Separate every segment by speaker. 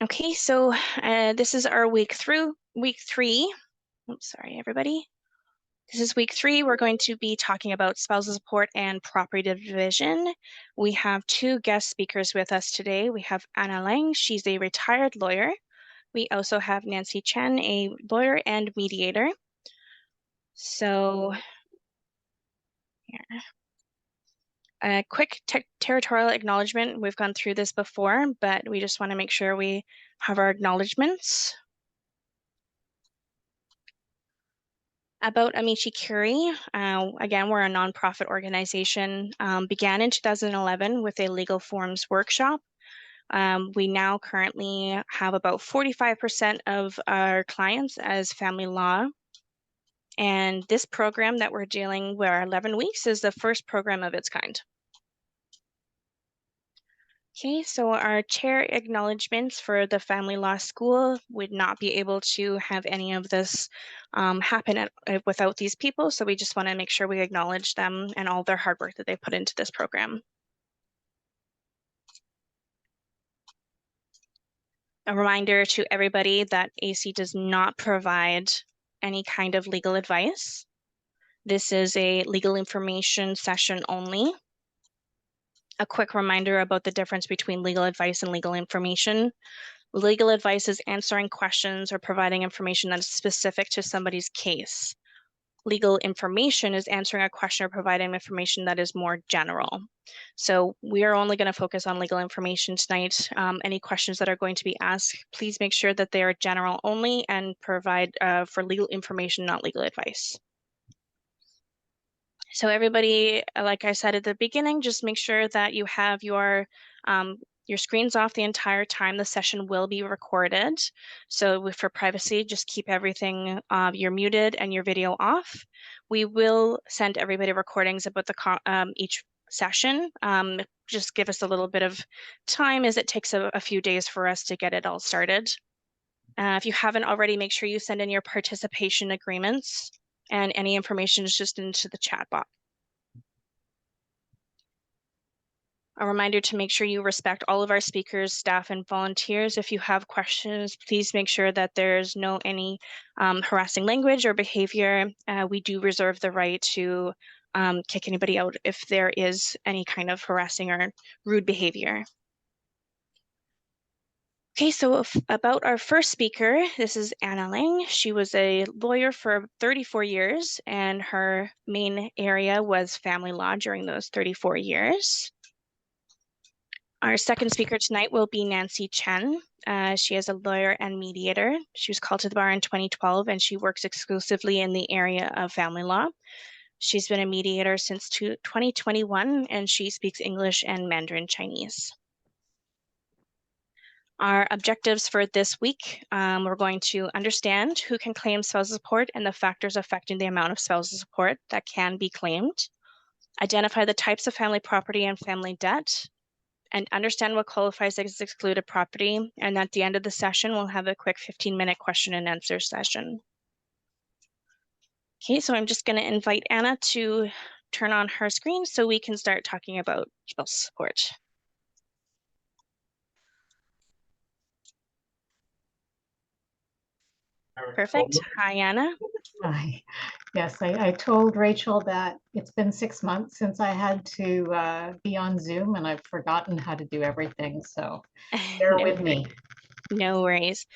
Speaker 1: Okay, so this is our week three. Oops, sorry, everybody. This is week three. We're going to be talking about spousal support and property division. We have two guest speakers with us today. We have Anna Lang. She's a retired lawyer. We also have Nancy Chen, a lawyer and mediator. So here. A quick territorial acknowledgement. We've gone through this before, but we just want to make sure we have our acknowledgements. About Amici Curie, again, we're a nonprofit organization, began in 2011 with a legal forms workshop. We now currently have about 45% of our clients as family law. And this program that we're dealing with, our 11 weeks, is the first program of its kind. Okay, so our chair acknowledgements for the family law school would not be able to have any of this happen without these people. So we just want to make sure we acknowledge them and all their hard work that they put into this program. A reminder to everybody that AC does not provide any kind of legal advice. This is a legal information session only. A quick reminder about the difference between legal advice and legal information. Legal advice is answering questions or providing information that is specific to somebody's case. Legal information is answering a question or providing information that is more general. So we are only going to focus on legal information tonight. Any questions that are going to be asked, please make sure that they are general only and provide for legal information, not legal advice. So everybody, like I said at the beginning, just make sure that you have your screen's off the entire time. The session will be recorded. So for privacy, just keep everything, you're muted and your video off. We will send everybody recordings about each session. Just give us a little bit of time as it takes a few days for us to get it all started. If you haven't already, make sure you send in your participation agreements, and any information is just into the chat box. A reminder to make sure you respect all of our speakers, staff, and volunteers. If you have questions, please make sure that there's no any harassing language or behavior. We do reserve the right to kick anybody out if there is any kind of harassing or rude behavior. Okay, so about our first speaker, this is Anna Lang. She was a lawyer for 34 years, and her main area was family law during those 34 years. Our second speaker tonight will be Nancy Chen. She is a lawyer and mediator. She was called to the bar in 2012, and she works exclusively in the area of family law. She's been a mediator since 2021, and she speaks English and Mandarin Chinese. Our objectives for this week, we're going to understand who can claim spousal support and the factors affecting the amount of spousal support that can be claimed, identify the types of family property and family debt, and understand what qualifies as excluded property. And at the end of the session, we'll have a quick 15-minute question and answer session. Okay, so I'm just going to invite Anna to turn on her screen so we can start talking about spousal support. Perfect. Hi, Anna.
Speaker 2: Hi. Yes, I told Rachel that it's been 6 months since I had to be on Zoom and I've forgotten how to do everything. So bear with me.
Speaker 1: No worries.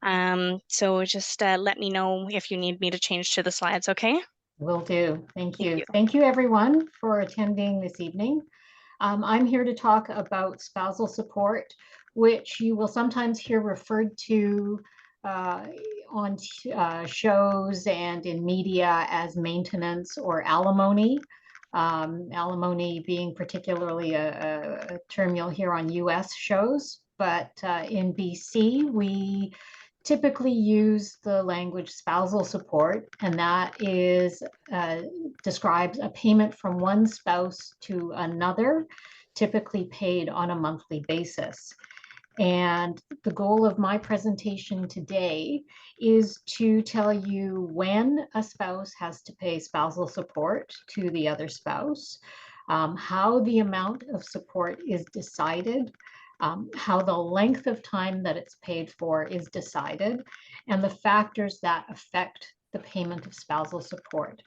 Speaker 1: So just let me know if you need me to change to the slides, okay?
Speaker 2: Will do. Thank you.
Speaker 1: you.
Speaker 2: Thank you, everyone, for attending this evening. I'm here to talk about spousal support, which you will sometimes hear referred to on shows and in media as maintenance or alimony. Alimony being particularly a term you'll hear on US shows, but in BC, we typically use the language spousal support, and that is describes a payment from one spouse to another, typically paid on a monthly basis. And the goal of my presentation today is to tell you when a spouse has to pay spousal support to the other spouse, how the amount of support is decided, how the length of time that it's paid for is decided, and the factors that affect the payment of spousal support.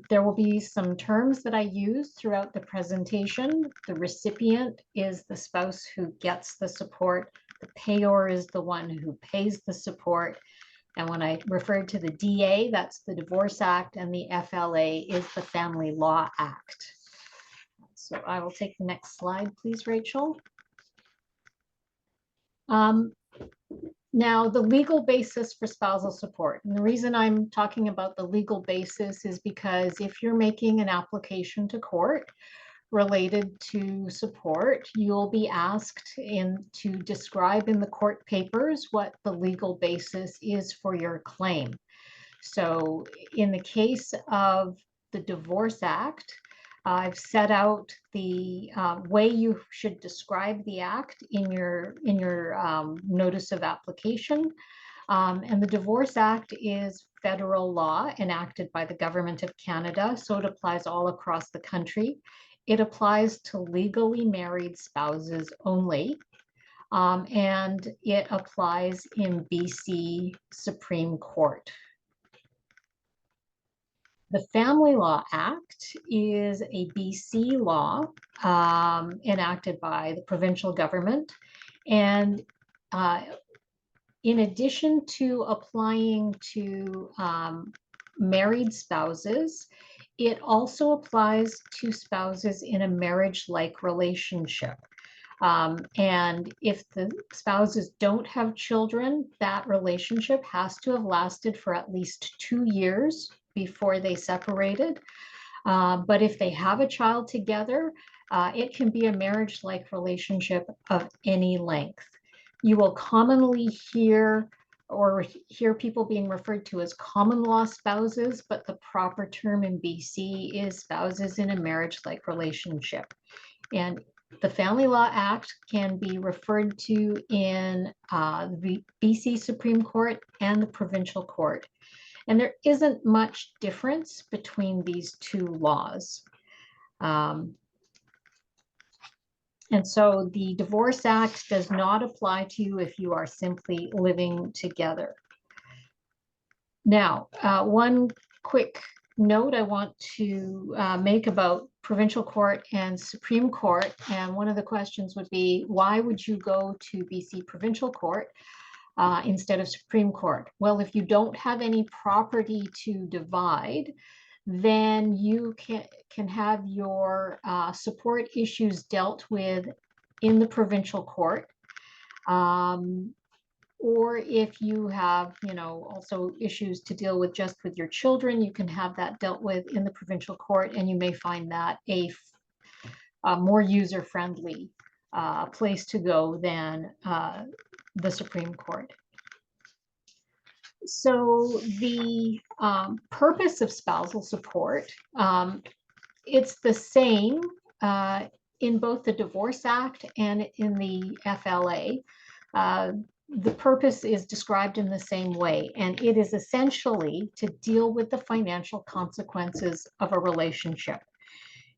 Speaker 2: There will be some terms that I use throughout the presentation. The recipient is the spouse who gets the support. The payor is the one who pays the support. And when I referred to the DA, that's the Divorce Act, and the FLA is the Family Law Act. So I will take the next slide, please, Rachel. Now, the legal basis for spousal support. And the reason I'm talking about the legal basis is because if you're making an application to court related to support, you'll be asked to describe in the court papers what the legal basis is for your claim. So in the case of the Divorce Act, I've set out the way you should describe the act in your notice of application. And the Divorce Act is federal law enacted by the Government of Canada, so it applies all across the country. It applies to legally married spouses only, and it applies in BC Supreme Court. The Family Law Act is a BC law enacted by the provincial government. And in addition to applying to married spouses, it also applies to spouses in a marriage-like relationship. And if the spouses don't have children, that relationship has to have lasted for at least 2 years before they separated. But if they have a child together, it can be a marriage-like relationship of any length. You will commonly hear people being referred to as common law spouses, but the proper term in BC is spouses in a marriage-like relationship. And the Family Law Act can be referred to in the BC Supreme Court and the provincial court. And there isn't much difference between these two laws. And so the Divorce Act does not apply to you if you are simply living together. Now, one quick note I want to make about provincial court and Supreme Court, and one of the questions would be, why would you go to BC Provincial Court instead of Supreme Court? Well, if you don't have any property to divide, then you can have your support issues dealt with in the provincial court. Or if you have, also issues to deal with just with your children, you can have that dealt with in the provincial court, and you may find that a more user-friendly place to go than the Supreme Court. So the purpose of spousal support, it's the same in both the Divorce Act and in the FLA. The purpose is described in the same way, and it is essentially to deal with the financial consequences of a relationship.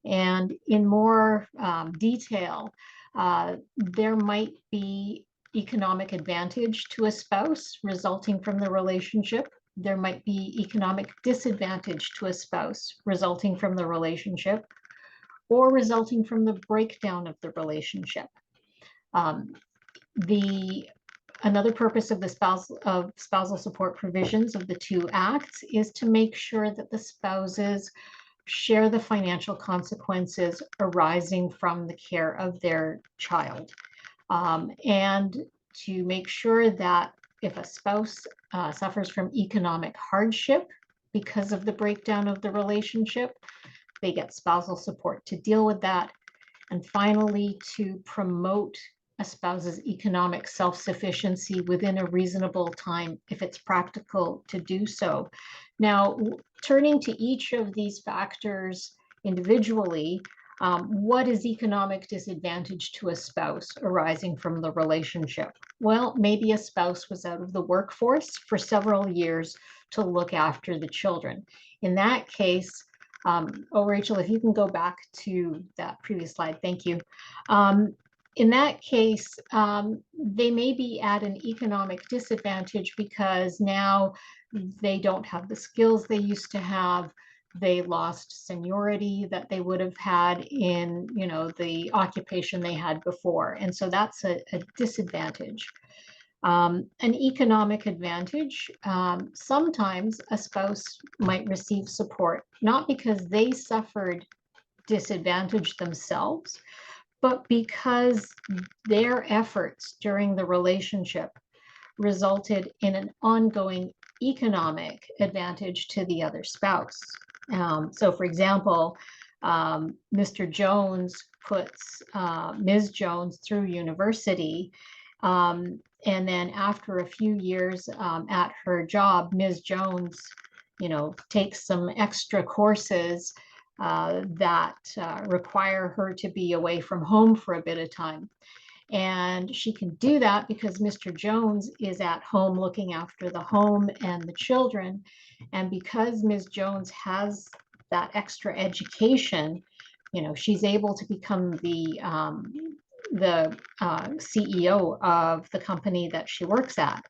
Speaker 2: And in more detail, there might be economic advantage to a spouse resulting from the relationship. There might be economic disadvantage to a spouse resulting from the relationship, or resulting from the breakdown of the relationship. Another purpose of the spousal support provisions of the two acts is to make sure that the spouses share the financial consequences arising from the care of their child. And to make sure that if a spouse suffers from economic hardship because of the breakdown of the relationship, they get spousal support to deal with that. And finally, to promote a spouse's economic self-sufficiency within a reasonable time, if it's practical to do so. Now, turning to each of these factors individually, what is economic disadvantage to a spouse arising from the relationship? Well, maybe a spouse was out of the workforce for several years to look after the children. In that case, Rachel, if you can go back to that previous slide, thank you. in that case, they may be at an economic disadvantage because now they don't have the skills they used to have. They lost seniority that they would have had in, the occupation they had before. And so that's a disadvantage. An economic advantage, sometimes a spouse might receive support, not because they suffered disadvantage themselves, but because their efforts during the relationship resulted in an ongoing economic advantage to the other spouse. So, for example, Mr. Jones puts Ms. Jones through university. And then after a few years at her job, Ms. Jones, takes some extra courses that require her to be away from home for a bit of time. And she can do that because Mr. Jones is at home looking after the home and the children. And because Ms. Jones has that extra education, she's able to become the CEO of the company that she works at.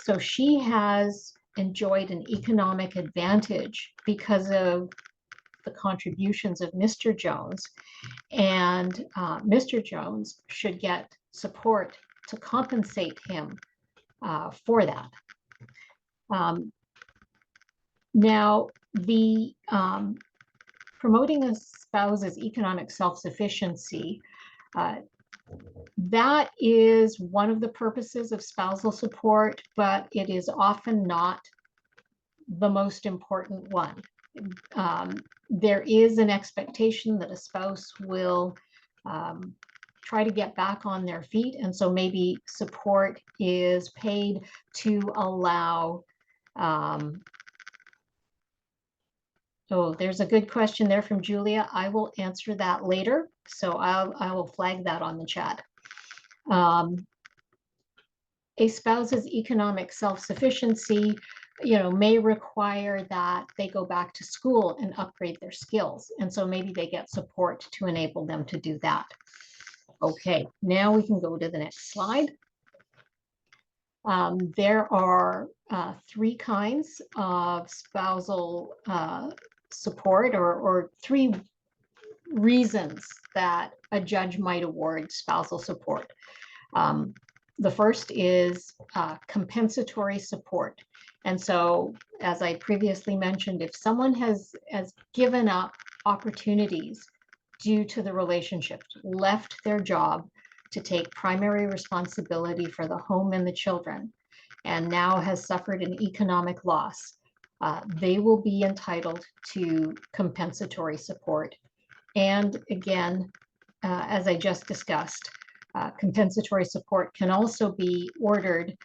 Speaker 2: So she has enjoyed an economic advantage because of the contributions of Mr. Jones, and Mr. Jones should get support to compensate him for that. Now, the promoting a spouse's economic self-sufficiency, that is one of the purposes of spousal support, but it is often not the most important one. There is an expectation that a spouse will try to get back on their feet, and so maybe support is paid to allow. Oh, there's a good question there from Julia. I will answer that later, so I will flag that on the chat. A spouse's economic self-sufficiency, may require that they go back to school and upgrade their skills. And so maybe they get support to enable them to do that. Okay, now we can go to the next slide. There are 3 kinds of spousal support, or 3 reasons that a judge might award spousal support. The first is compensatory support. And so, as I previously mentioned, if someone has given up opportunities due to the relationship, left their job to take primary responsibility for the home and the children, and now has suffered an economic loss, they will be entitled to compensatory support. And again, as I just discussed, compensatory support can also be ordered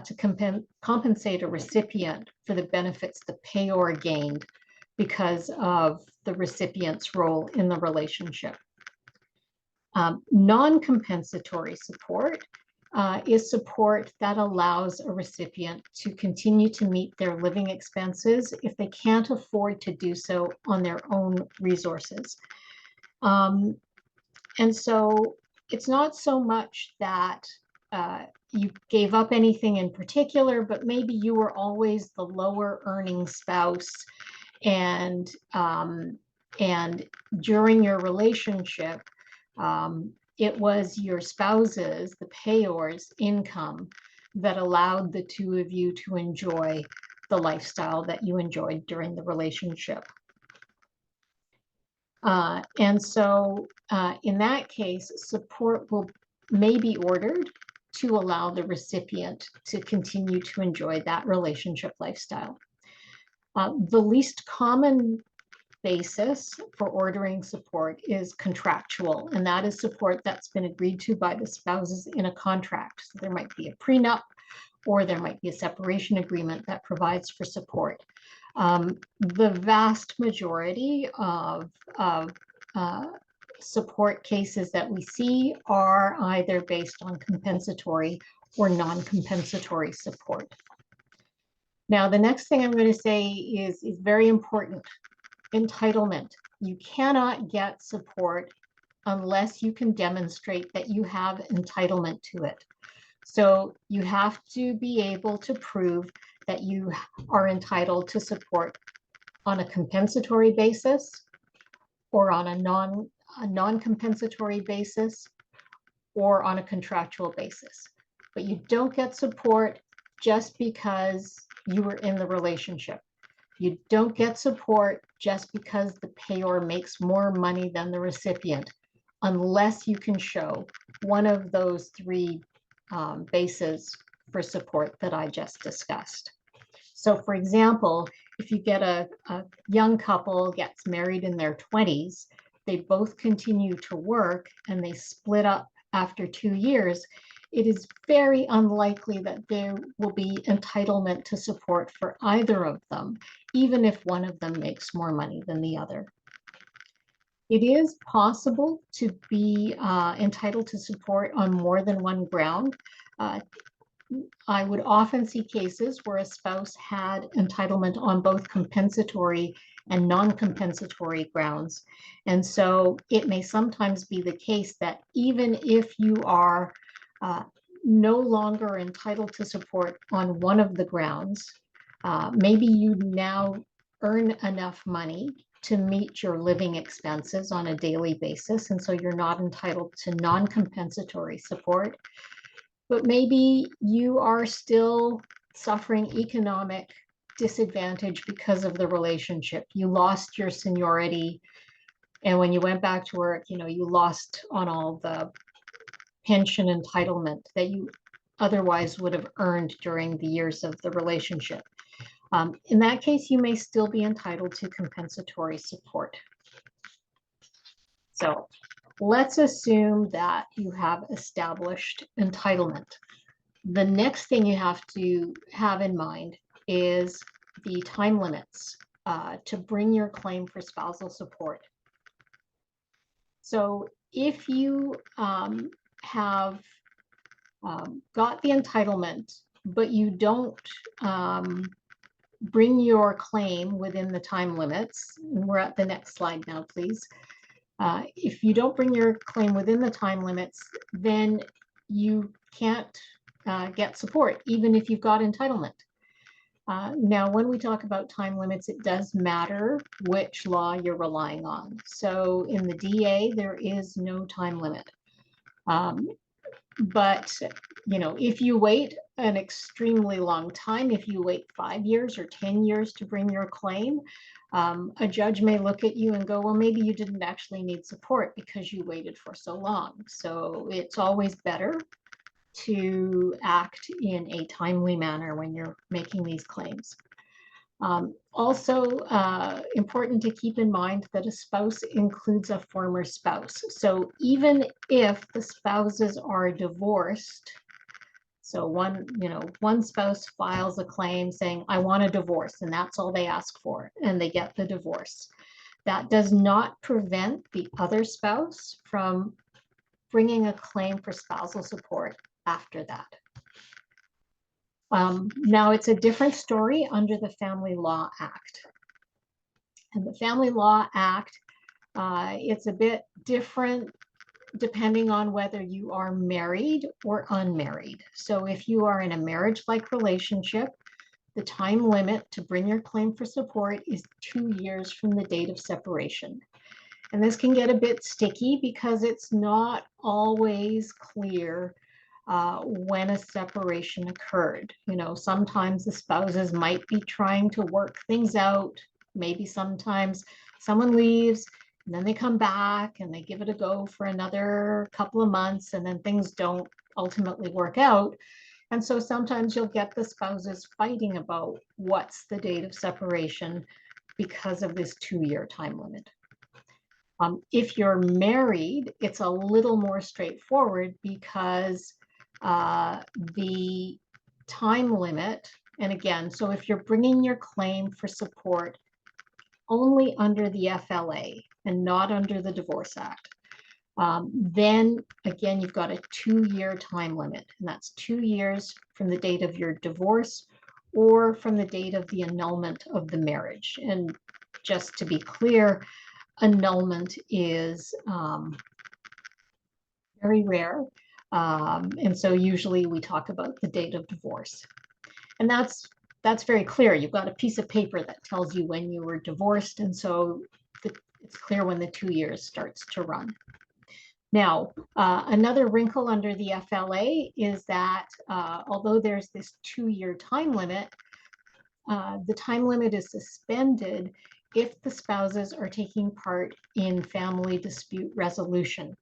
Speaker 2: to compensate a recipient for the benefits the payor gained because of the recipient's role in the relationship. Non-compensatory support is support that allows a recipient to continue to meet their living expenses if they can't afford to do so on their own resources. And so it's not so much that you gave up anything in particular, but maybe you were always the lower earning spouse, and during your relationship, it was your spouse's, the payor's income that allowed the two of you to enjoy the lifestyle that you enjoyed during the relationship. And so in that case, support may be ordered to allow the recipient to continue to enjoy that relationship lifestyle. The least common basis for ordering support is contractual, and that is support that's been agreed to by the spouses in a contract. So there might be a prenup, or there might be a separation agreement that provides for support. The vast majority of support cases that we see are either based on compensatory or non-compensatory support. Now, the next thing I'm going to say is very important. Entitlement. You cannot get support unless you can demonstrate that you have entitlement to it. So you have to be able to prove that you are entitled to support on a compensatory basis or on a non-compensatory basis or on a contractual basis. But you don't get support just because you were in the relationship. You don't get support just because the payor makes more money than the recipient, unless you can show one of those three bases for support that I just discussed. So for example, if you get a young couple gets married in their 20s, they both continue to work and they split up after 2 years, it is very unlikely that there will be entitlement to support for either of them, even if one of them makes more money than the other. It is possible to be entitled to support on more than one ground. I would often see cases where a spouse had entitlement on both compensatory and non-compensatory grounds. And so it may sometimes be the case that even if you are no longer entitled to support on one of the grounds, maybe you now earn enough money to meet your living expenses on a daily basis, and so you're not entitled to non-compensatory support. But maybe you are still suffering economic disadvantage because of the relationship. You lost your seniority, and when you went back to work, you lost on all the pension entitlement that you otherwise would have earned during the years of the relationship. In that case, you may still be entitled to compensatory support. So let's assume that you have established entitlement. The next thing you have to have in mind is the time limits to bring your claim for spousal support. So if you have got the entitlement, but you don't bring your claim within the time limits, and we're at the next slide now, please. If you don't bring your claim within the time limits, then you can't get support, even if you've got entitlement. Now, when we talk about time limits, it does matter which law you're relying on. So in the DA, there is no time limit. But, if you wait an extremely long time, if you wait 5 years or 10 years to bring your claim, a judge may look at you and go, well, maybe you didn't actually need support because you waited for so long. So it's always better to act in a timely manner when you're making these claims. Also, important to keep in mind that a spouse includes a former spouse. So even if the spouses are divorced, so one spouse files a claim saying, I want a divorce, and that's all they ask for, and they get the divorce. That does not prevent the other spouse from bringing a claim for spousal support after that. Now, it's a different story under the Family Law Act. And the Family Law Act, it's a bit different depending on whether you are married or unmarried. So if you are in a marriage-like relationship, the time limit to bring your claim for support is 2 years from the date of separation. And this can get a bit sticky because it's not always clear when a separation occurred. Sometimes the spouses might be trying to work things out. Maybe sometimes someone leaves and then they come back and they give it a go for another couple of months, and then things don't ultimately work out. And so sometimes you'll get the spouses fighting about what's the date of separation because of this 2-year time limit. If you're married, it's a little more straightforward because the time limit, and again, so if you're bringing your claim for support only under the FLA and not under the Divorce Act, then again, you've got a 2-year time limit, and that's 2 years from the date of your divorce or from the date of the annulment of the marriage. And just to be clear, annulment is very rare. And so usually we talk about the date of divorce. And that's very clear. You've got a piece of paper that tells you when you were divorced, and so it's clear when the 2 years starts to run. Now, another wrinkle under the FLA is that although there's this 2-year time limit, the time limit is suspended if the spouses are taking part in family dispute resolution.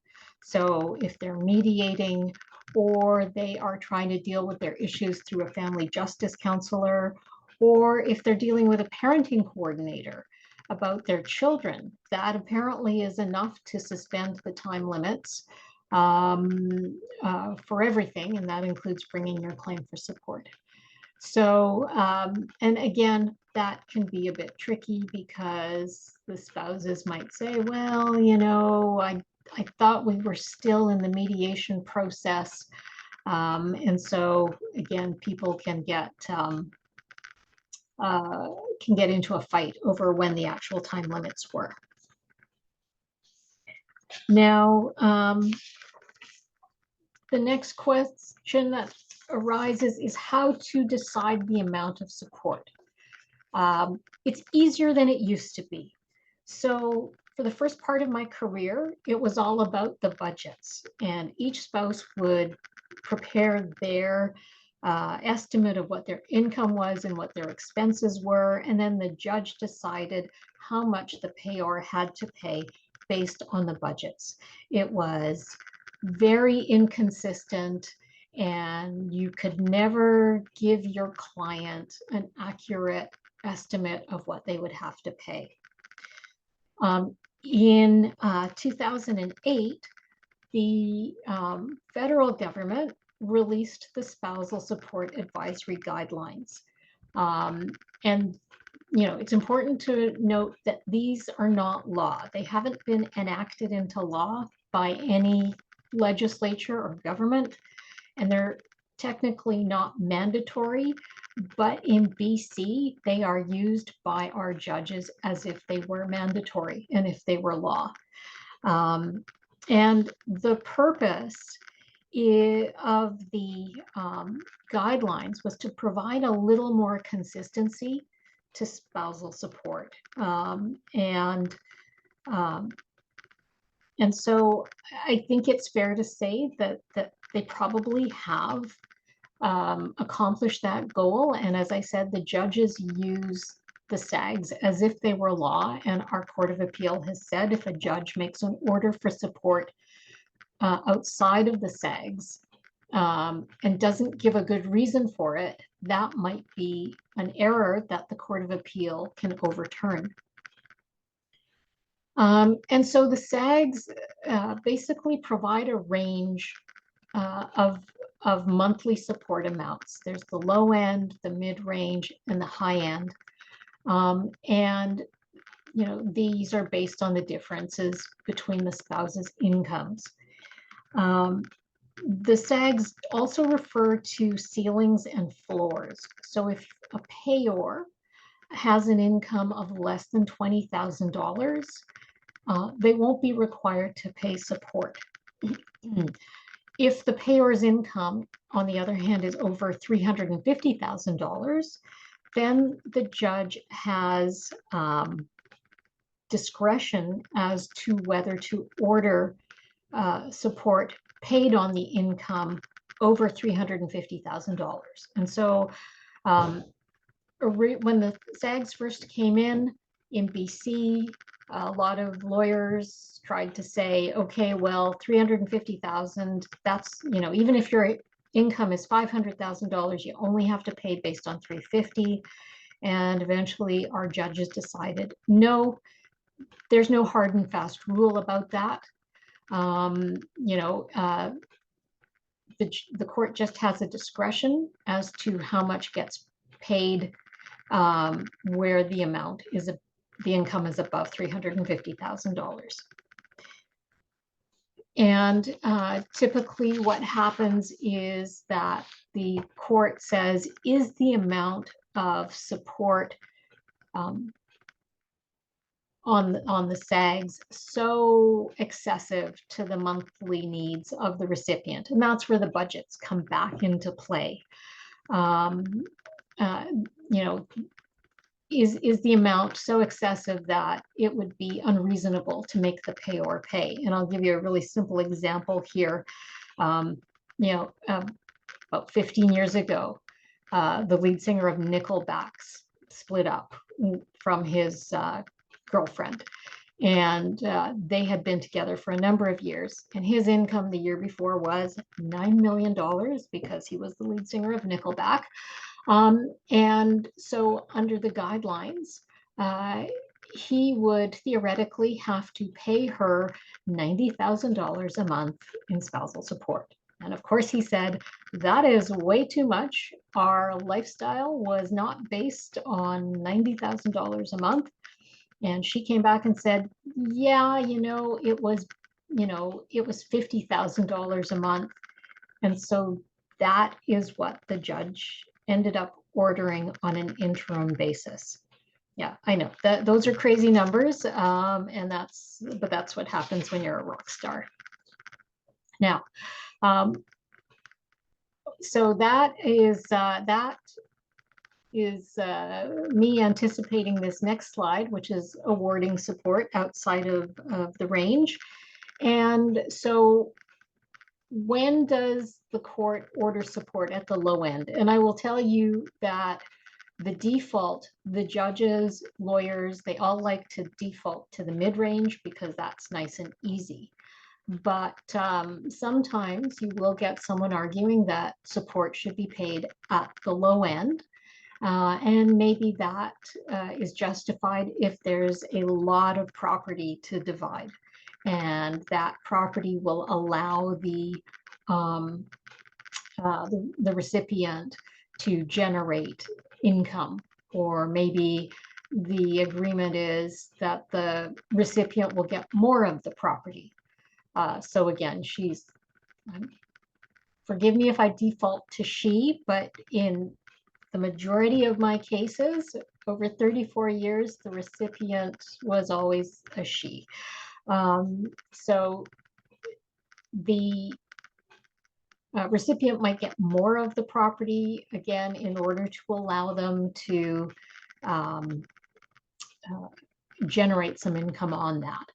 Speaker 2: So if they're mediating or they are trying to deal with their issues through a family justice counselor, or if they're dealing with a parenting coordinator about their children, that apparently is enough to suspend the time limits for everything, and that includes bringing your claim for support. So, and again, that can be a bit tricky because the spouses might say, well, I thought we were still in the mediation process. And so again, people can get into a fight over when the actual time limits were. Now, the next question that arises is how to decide the amount of support. It's easier than it used to be. So for the first part of my career, it was all about the budgets, and each spouse would prepare their estimate of what their income was and what their expenses were, and then the judge decided how much the payor had to pay based on the budgets. It was very inconsistent, and you could never give your client an accurate estimate of what they would have to pay. In 2008, the federal government released the Spousal Support Advisory Guidelines. And it's important to note that these are not law. They haven't been enacted into law by any legislature or government, and they're technically not mandatory, but in BC, they are used by our judges as if they were mandatory and if they were law. And the purpose of the guidelines was to provide a little more consistency to spousal support. And so I think it's fair to say that they probably have accomplished that goal. And as I said, the judges use the SAGs as if they were law. And our Court of Appeal has said if a judge makes an order for support outside of the SAGs and doesn't give a good reason for it, that might be an error that the Court of Appeal can overturn. And so the SAGs basically provide a range of monthly support amounts. There's the low end, the mid-range, and the high end. And these are based on the differences between the spouses' incomes. The SAGs also refer to ceilings and floors. So if a payor has an income of less than $20,000, they won't be required to pay support. If the payor's income, on the other hand, is over $350,000, then the judge has discretion as to whether to order support paid on the income over $350,000. And so when the SAGs first came in BC, a lot of lawyers tried to say, okay, well, $350,000, that's, even if your income is $500,000, you only have to pay based on $350,000. And eventually our judges decided, no, there's no hard and fast rule about that. The court just has a discretion as to how much gets paid where the amount is the income is above $350,000. And typically what happens is that the court says, is the amount of support on the SAGs so excessive to the monthly needs of the recipient. And that's where the budgets come back into play. Um, uh, you know, is the amount so excessive that it would be unreasonable to make the payor pay? And I'll give you a really simple example here. Um, you know, about 15 years ago, the lead singer of Nickelback's split up from his girlfriend. And they had been together for a number of years. And his income the year before was $9 million because he was the lead singer of Nickelback. And so under the guidelines, he would theoretically have to pay her $90,000 a month in spousal support. And of course, he said, that is way too much. Our lifestyle was not based on $90,000 a month. And she came back and said, yeah, it was $50,000 a month. And so that is what the judge ended up ordering on an interim basis. Yeah, I know that those are crazy numbers, but that's what happens when you're a rock star. Now, so that is me anticipating this next slide, which is awarding support outside of the range. And so when does the court order support at the low end? And I will tell you that the default, the judges, lawyers, they all like to default to the mid-range because that's nice and easy. But sometimes you will get someone arguing that support should be paid at the low end. And maybe that is justified if there's a lot of property to divide. And that property will allow the recipient to generate income, or maybe the agreement is that the recipient will get more of the property. So again, forgive me if I default to she, but in the majority of my cases, over 34 years, the recipient was always a she. So the recipient might get more of the property, again, in order to allow them to generate some income on that.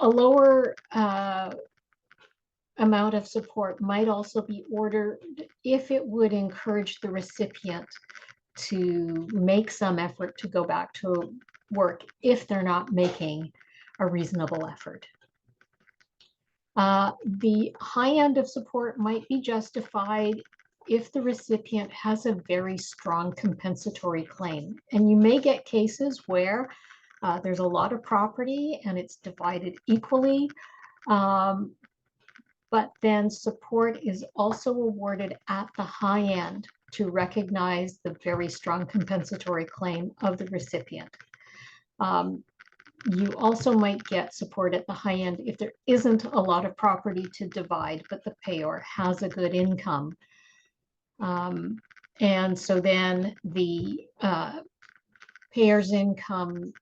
Speaker 2: A lower amount of support might also be ordered if it would encourage the recipient to make some effort to go back to work if they're not making a reasonable effort. The high end of support might be justified if the recipient has a very strong compensatory claim. And you may get cases where there's a lot of property and it's divided equally, but then support is also awarded at the high end to recognize the very strong compensatory claim of the recipient. You also might get support at the high end if there isn't a lot of property to divide, but the payor has a good income. And so then the payor's income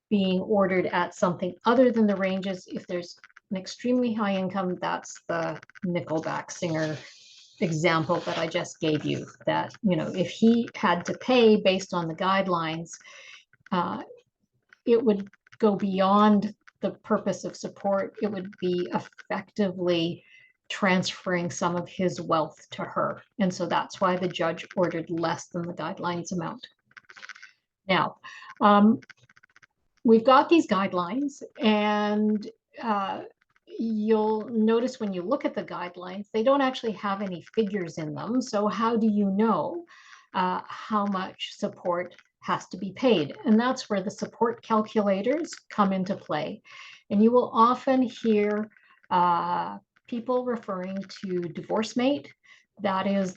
Speaker 2: being ordered at something other than the ranges. If there's an extremely high income, that's the Nickelback singer example that I just gave you, that, if he had to pay based on the guidelines, it would go beyond the purpose of support. It would be effectively transferring some of his wealth to her. And so that's why the judge ordered less than the guidelines amount. Now, we've got these guidelines, and you'll notice when you look at the guidelines, they don't actually have any figures in them. So how do you know how much support has to be paid? And that's where the support calculators come into play. And you will often hear people referring to DivorceMate. That is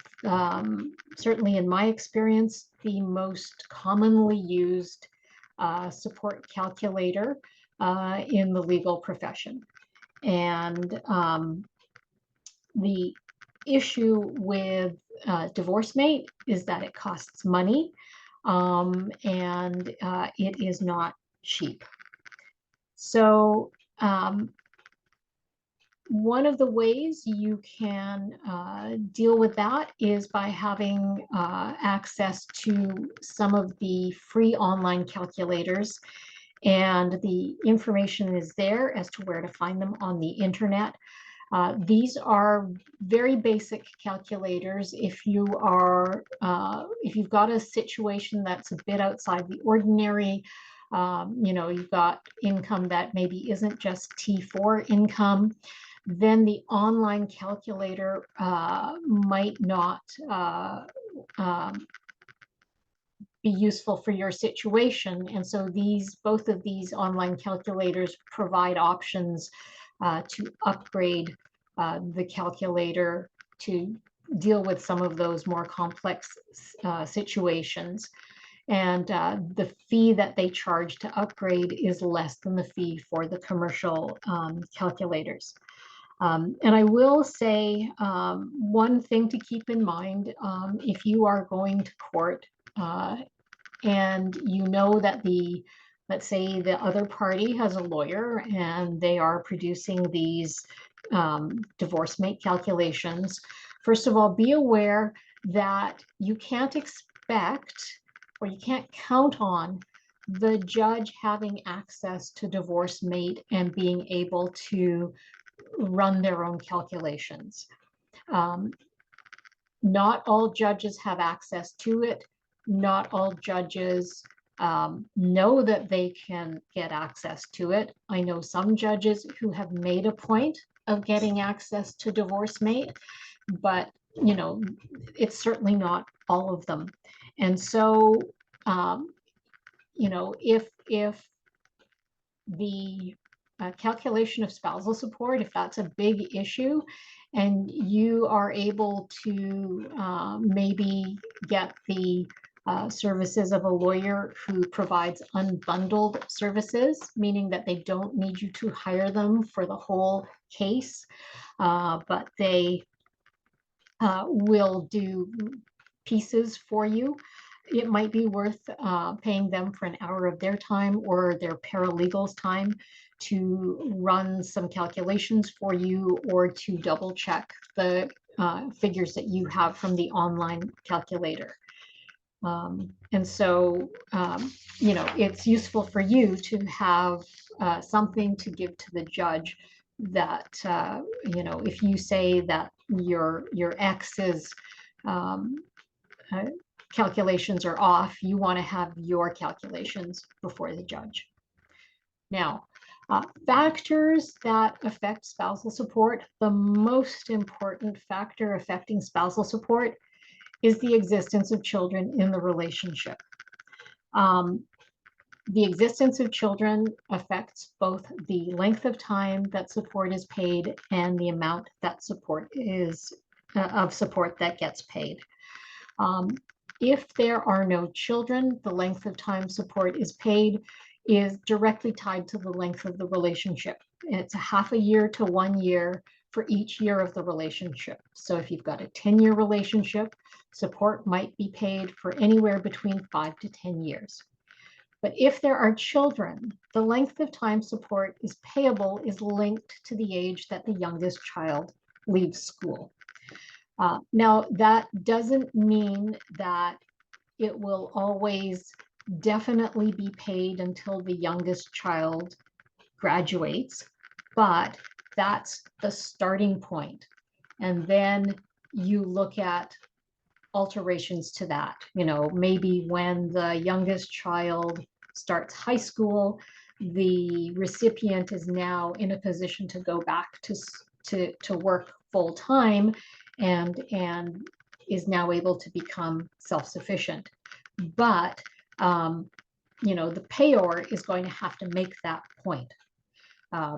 Speaker 2: certainly, in my experience, the most commonly used support calculator in the legal profession. And the issue with DivorceMate is that it costs money. and it is not cheap. So one of the ways you can deal with that is by having access to some of the free online calculators, and the information is there as to where to find them on the internet. These are very basic calculators. If you've got a situation that's a bit outside the ordinary, you've got income that maybe isn't just T4 income, then the online calculator might not be useful for your situation. And so both of these online calculators provide options to upgrade the calculator to deal with some of those more complex situations. And the fee that they charge to upgrade is less than the fee for the commercial calculators. And I will say one thing to keep in mind, if you are going to court and you know that let's say the other party has a lawyer and they are producing these divorce mate calculations, first of all, be aware that you can't expect or you can't count on the judge having access to divorce mate and being able to run their own calculations. Not all judges have access to it. Not all judges know that they can get access to it. I know some judges who have made a point of getting access to divorce mate, but it's certainly not all of them. And so, if the calculation of spousal support, if that's a big issue, and you are able to maybe get the services of a lawyer who provides unbundled services, meaning that they don't need you to hire them for the whole case, but they will do pieces for you. It might be worth paying them for an hour of their time or their paralegal's time to run some calculations for you, or to double check the figures that you have from the online calculator. And so, it's useful for you to have something to give to the judge that, if you say that your ex's calculations are off, you want to have your calculations before the judge. Now, factors that affect spousal support. The most important factor affecting spousal support is the existence of children in the relationship. The existence of children affects both the length of time that support is paid and the amount that support that gets paid. If there are no children, the length of time support is paid is directly tied to the length of the relationship. It's a half a year to 1 year for each year of the relationship. So if you've got a 10-year relationship, support might be paid for anywhere between 5 to 10 years. But if there are children, the length of time support is payable is linked to the age that the youngest child leaves school. Now, that doesn't mean that it will always definitely be paid until the youngest child graduates, but that's the starting point. And then you look at alterations to that. Maybe when the youngest child starts high school, the recipient is now in a position to go back to work full time and is now able to become self-sufficient. But the payor is going to have to make that point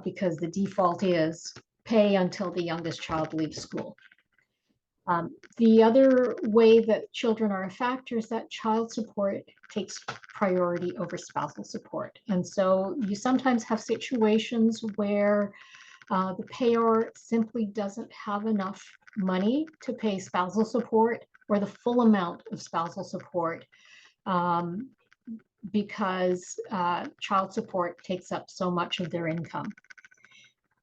Speaker 2: because the default is pay until the youngest child leaves school. The other way that children are a factor is that child support takes priority over spousal support. And so you sometimes have situations where the payor simply doesn't have enough money to pay spousal support or the full amount of spousal support because child support takes up so much of their income.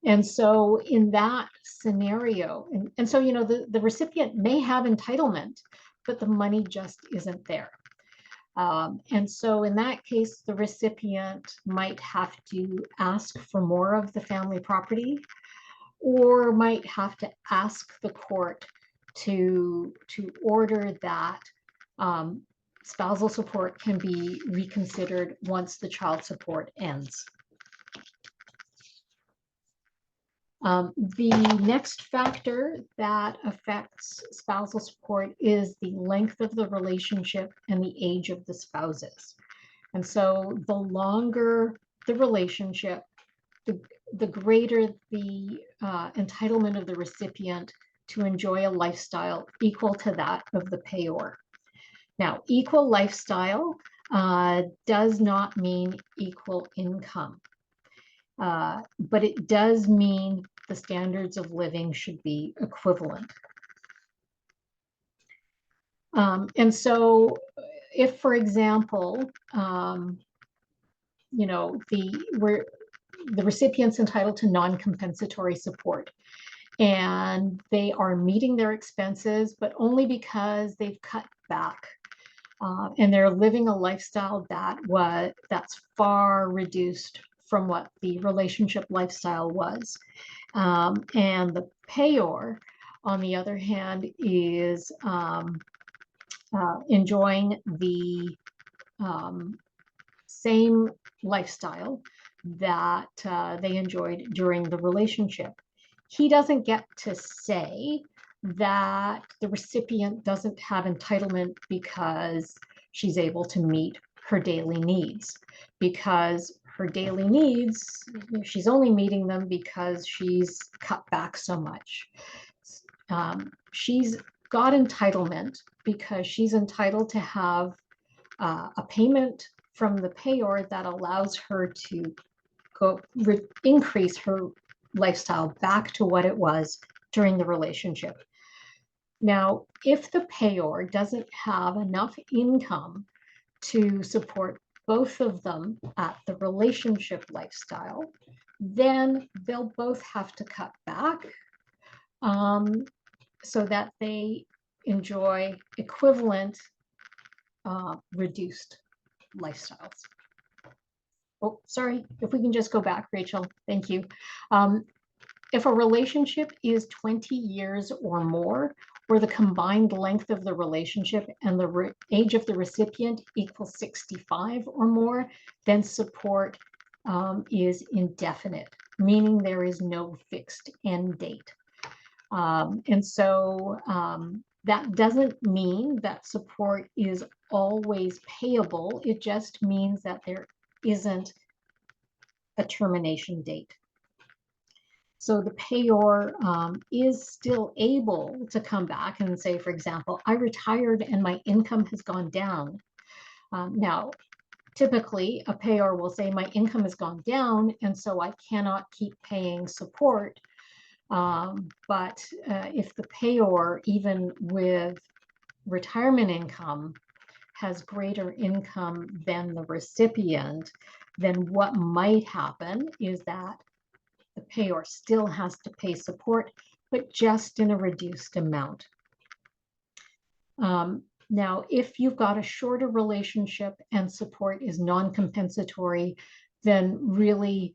Speaker 2: And so in that scenario, and so, the recipient may have entitlement, but the money just isn't there. And so in that case, the recipient might have to ask for more of the family property, or might have to ask the court to order that spousal support can be reconsidered once the child support ends. The next factor that affects spousal support is the length of the relationship and the age of the spouses. And so the longer the relationship, the greater the entitlement of the recipient to enjoy a lifestyle equal to that of the payor. Now, equal lifestyle does not mean equal income. But it does mean the standards of living should be equivalent. And so if, for example, the recipient's entitled to non-compensatory support, and they are meeting their expenses, but only because they've cut back. And they're living a lifestyle that's far reduced from what the relationship lifestyle was. And the payor, on the other hand, is enjoying the same lifestyle that they enjoyed during the relationship. He doesn't get to say that the recipient doesn't have entitlement because she's able to meet her daily needs, because her daily needs, she's only meeting them because she's cut back so much. She's got entitlement because she's entitled to have a payment from the payor that allows her to increase her lifestyle back to what it was during the relationship. Now, if the payor doesn't have enough income to support both of them at the relationship lifestyle, then they'll both have to cut back so that they enjoy equivalent reduced lifestyles. Oh, sorry, if we can just go back, Rachel, thank you. If a relationship is 20 years or more, where the combined length of the relationship and the age of the recipient equals 65 or more, then support is indefinite, meaning there is no fixed end date. And so that doesn't mean that support is always payable. It just means that there isn't a termination date. So the payor is still able to come back and say, for example, I retired and my income has gone down. Now, typically a payor will say my income has gone down and so I cannot keep paying support. But if the payor, even with retirement income, has greater income than the recipient, then what might happen is that the payor still has to pay support, but just in a reduced amount. Now, if you've got a shorter relationship and support is non-compensatory, then really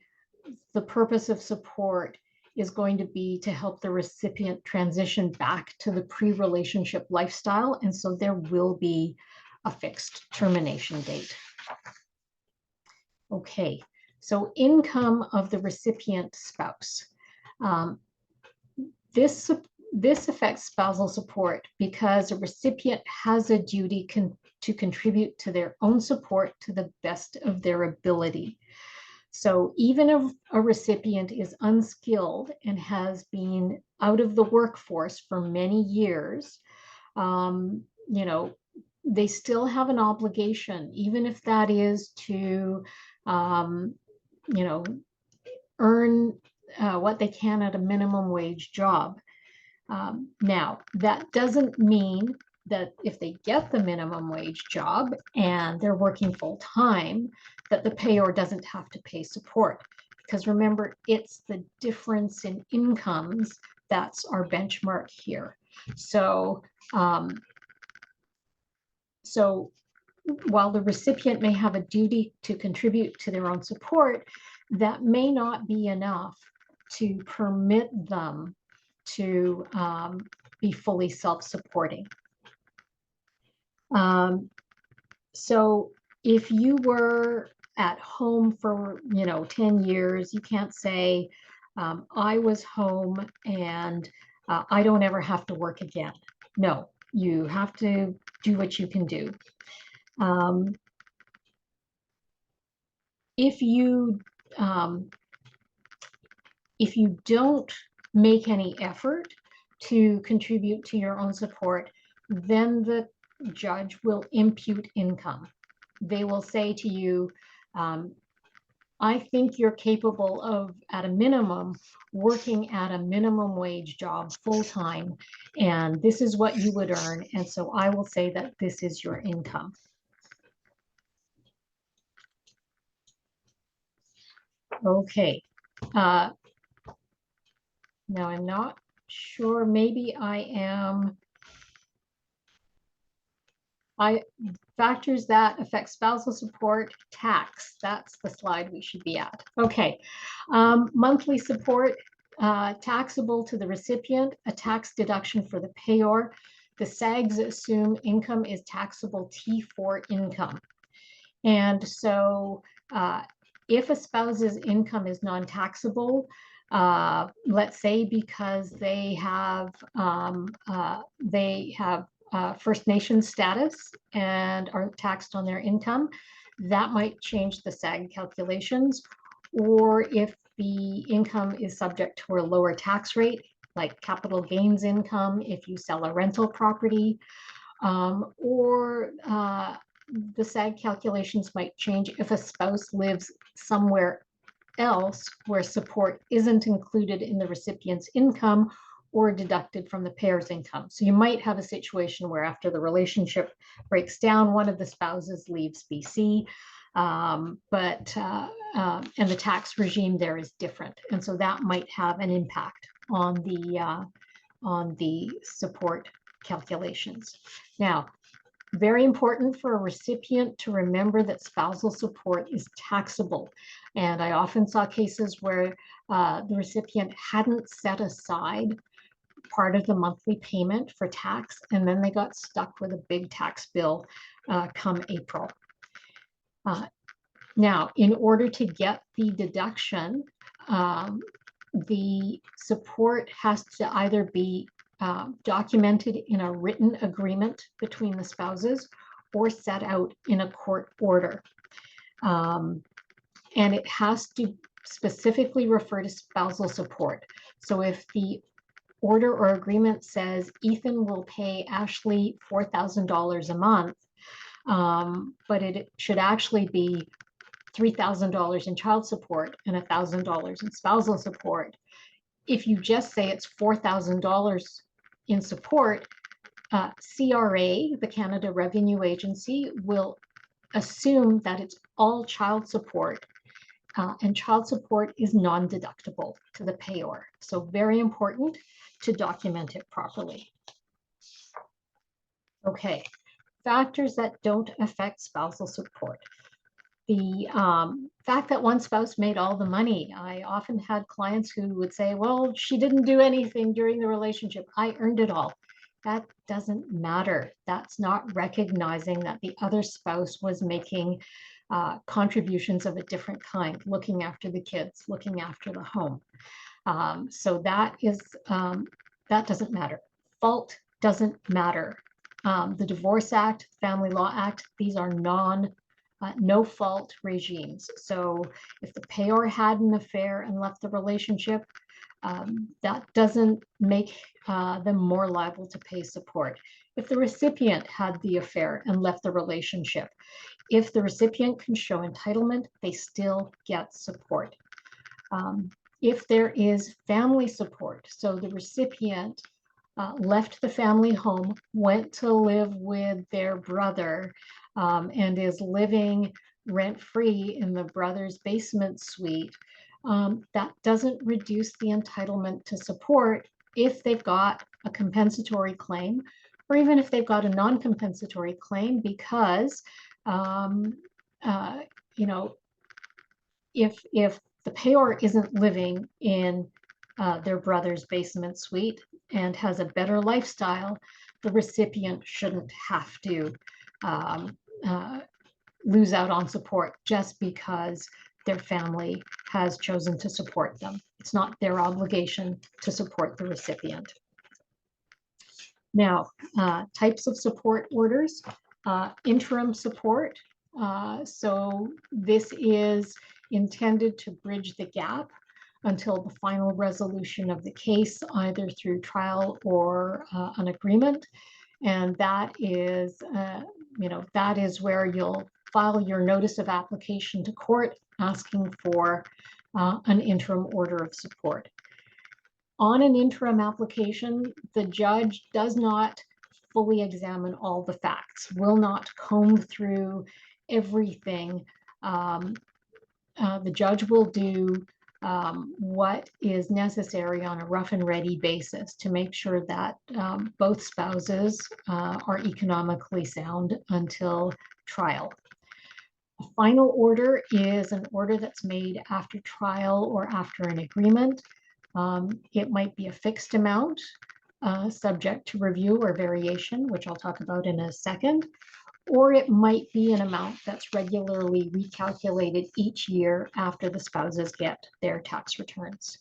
Speaker 2: the purpose of support is going to be to help the recipient transition back to the pre-relationship lifestyle. And so there will be a fixed termination date. Okay, so income of the recipient spouse. This affects spousal support because a recipient has a duty to contribute to their own support to the best of their ability. So even if a recipient is unskilled and has been out of the workforce for many years, they still have an obligation, even if that is to, earn what they can at a minimum wage job. Now, that doesn't mean that if they get the minimum wage job and they're working full time, that the payor doesn't have to pay support. Because remember, it's the difference in incomes that's our benchmark here. So, so while the recipient may have a duty to contribute to their own support, that may not be enough to permit them to be fully self-supporting. So if you were at home for 10 years, you can't say, I was home and I don't ever have to work again. No, you have to do what you can do. If you don't make any effort to contribute to your own support, then the judge will impute income. They will say to you, I think you're capable of, at a minimum, working at a minimum wage job full-time, and this is what you would earn, and so I will say that this is your income. Okay. Now I'm not sure, maybe factors that affect spousal support, tax, that's the slide we should be at. Okay, monthly support, taxable to the recipient, a tax deduction for the payor. The SAGs assume income is taxable T4 income. And so if a spouse's income is non-taxable, let's say because they have First Nation status and are taxed on their income, that might change the SAG calculations. Or if the income is subject to a lower tax rate, like capital gains income, if you sell a rental property, or the SAG calculations might change if a spouse lives somewhere else where support isn't included in the recipient's income or deducted from the payor's income. So you might have a situation where after the relationship breaks down, one of the spouses leaves BC, and the tax regime there is different. And so that might have an impact on the support calculations. Now, very important for a recipient to remember that spousal support is taxable. And I often saw cases where the recipient hadn't set aside part of the monthly payment for tax, and then they got stuck with a big tax bill come April. Now, in order to get the deduction, the support has to either be documented in a written agreement between the spouses or set out in a court order. And it has to specifically refer to spousal support. So if the order or agreement says Ethan will pay Ashley $4,000 a month, but it should actually be $3,000 in child support and $1,000 in spousal support. If you just say it's $4,000 in support, CRA, the Canada Revenue Agency, will assume that it's all child support, and child support is non-deductible to the payor. So very important to document it properly. Okay, factors that don't affect spousal support. The fact that one spouse made all the money. I often had clients who would say, well, she didn't do anything during the relationship. I earned it all. That doesn't matter. That's not recognizing that the other spouse was making contributions of a different kind, looking after the kids, looking after the home. So that doesn't matter. Fault doesn't matter. The Divorce Act, Family Law Act, these are no fault regimes. So if the payor had an affair and left the relationship, that doesn't make them more liable to pay support. If the recipient had the affair and left the relationship, if the recipient can show entitlement, they still get support. If there is family support, so the recipient left the family home, went to live with their brother, and is living rent-free in the brother's basement suite, that doesn't reduce the entitlement to support if they've got a compensatory claim, or even if they've got a non-compensatory claim, because um, uh, you know, if the payor isn't living in their brother's basement suite and has a better lifestyle, the recipient shouldn't have to um, uh, lose out on support just because their family has chosen to support them. It's not their obligation to support the recipient. Now, types of support orders, interim support. So this is intended to bridge the gap until the final resolution of the case, either through trial or an agreement. And that is, that is where you'll file your notice of application to court asking for an interim order of support. On an interim application, the judge does not fully examine all the facts, will not comb through everything. The judge will do what is necessary on a rough and ready basis to make sure that both spouses are economically sound until trial. A final order is an order that's made after trial or after an agreement. It might be a fixed amount, subject to review or variation, which I'll talk about in a second, or it might be an amount that's regularly recalculated each year after the spouses get their tax returns.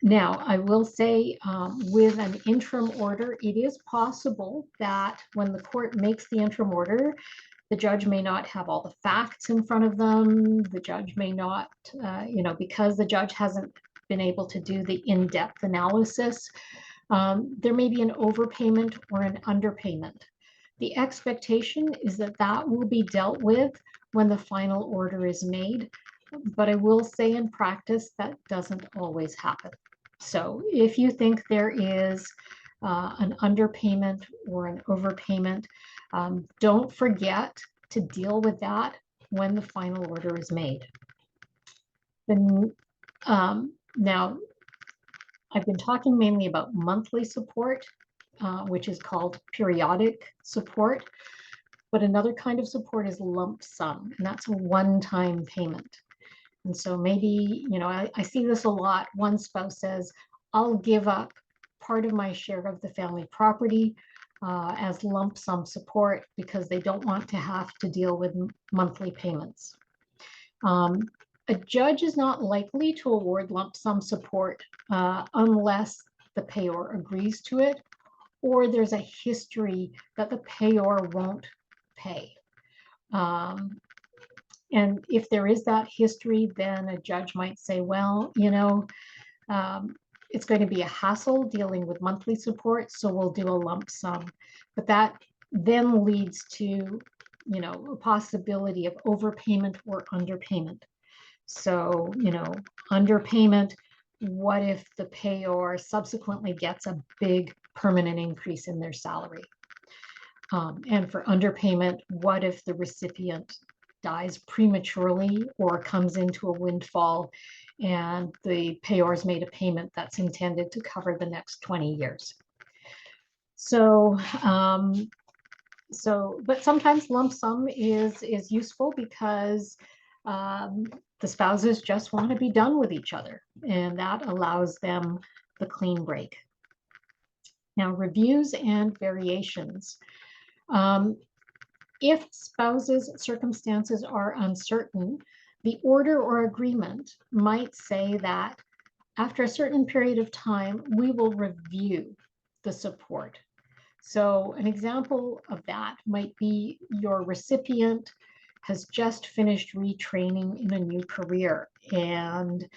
Speaker 2: Now, I will say with an interim order, it is possible that when the court makes the interim order, the judge may not have all the facts in front of them. The judge may not, because the judge hasn't been able to do the in-depth analysis, there may be an overpayment or an underpayment. The expectation is that that will be dealt with when the final order is made, but I will say in practice that doesn't always happen. So if you think there is an underpayment or an overpayment, don't forget to deal with that when the final order is made. Then, now, I've been talking mainly about monthly support, which is called periodic support, but another kind of support is lump sum, and that's a one-time payment. And so maybe, I see this a lot. One spouse says, I'll give up part of my share of the family property as lump sum support because they don't want to have to deal with monthly payments. A judge is not likely to award lump sum support unless the payor agrees to it, or there's a history that the payor won't pay. And if there is that history, then a judge might say, well, it's going to be a hassle dealing with monthly support, so we'll do a lump sum. But that then leads to, a possibility of overpayment or underpayment. So, underpayment, what if the payor subsequently gets a big permanent increase in their salary? And for underpayment, what if the recipient dies prematurely or comes into a windfall and the payor's made a payment that's intended to cover the next 20 years? So, but sometimes lump sum is useful because the spouses just want to be done with each other, and that allows them the clean break. Now, reviews and variations. If spouses' circumstances are uncertain, the order or agreement might say that after a certain period of time, we will review the support. So an example of that might be your recipient has just finished retraining in a new career and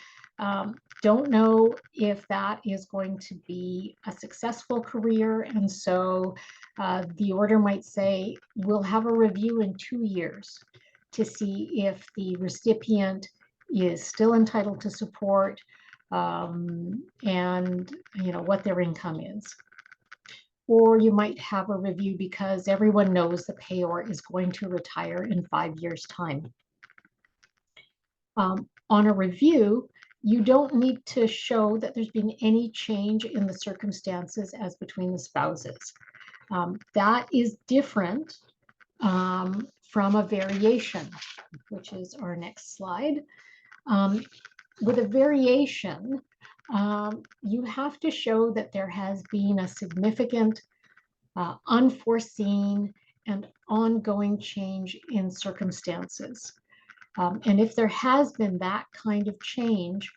Speaker 2: don't know if that is going to be a successful career. And so the order might say, we'll have a review in 2 years to see if the recipient is still entitled to support and what their income is. or you might have a review because everyone knows the payor is going to retire in 5 years' time. On a review, you don't need to show that there's been any change in the circumstances as between the spouses. That is different from a variation, which is our next slide. With a variation, you have to show that there has been a significant, unforeseen, and ongoing change in circumstances. And if there has been that kind of change,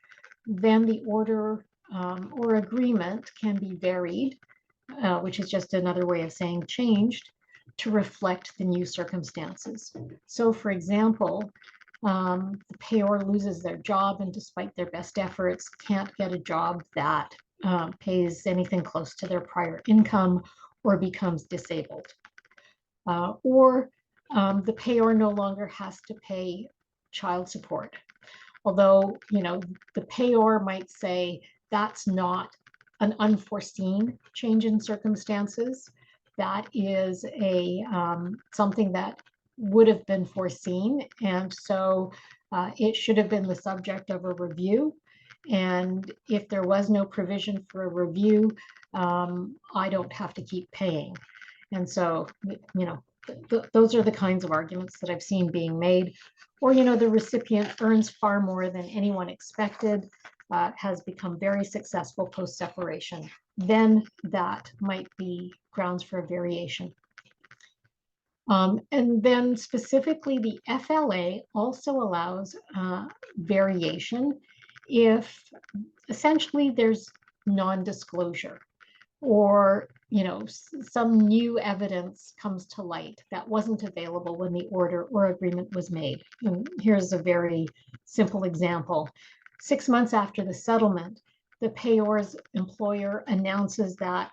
Speaker 2: then the order or agreement can be varied, which is just another way of saying changed, to reflect the new circumstances. So, for example, the payor loses their job and despite their best efforts can't get a job that pays anything close to their prior income or becomes disabled. Or the payor no longer has to pay child support. Although, the payor might say that's not an unforeseen change in circumstances. That is something that would have been foreseen. And so it should have been the subject of a review. And if there was no provision for a review, I don't have to keep paying. And so, those are the kinds of arguments that I've seen being made. Or, the recipient earns far more than anyone expected, has become very successful post-separation. Then that might be grounds for a variation. And then specifically, the FLA also allows variation if essentially there's non-disclosure, or some new evidence comes to light that wasn't available when the order or agreement was made. And here's a very simple example. 6 months after the settlement, the payor's employer announces that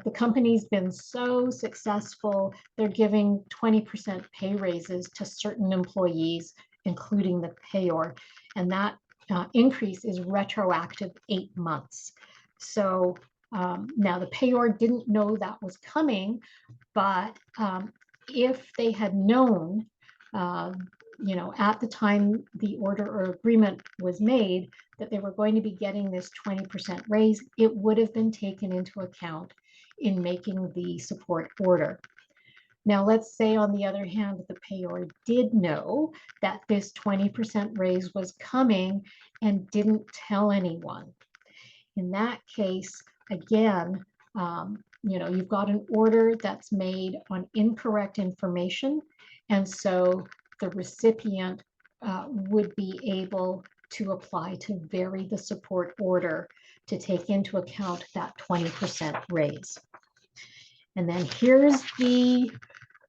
Speaker 2: the company's been so successful, they're giving 20% pay raises to certain employees, including the payor, and that increase is retroactive 8 months. So now the payor didn't know that was coming, but if they had known, at the time the order or agreement was made, that they were going to be getting this 20% raise, it would have been taken into account in making the support order. Now, let's say, on the other hand, the payor did know that this 20% raise was coming and didn't tell anyone. In that case, again, you've got an order that's made on incorrect information, and so the recipient would be able to apply to vary the support order to take into account that 20% raise. And then here's the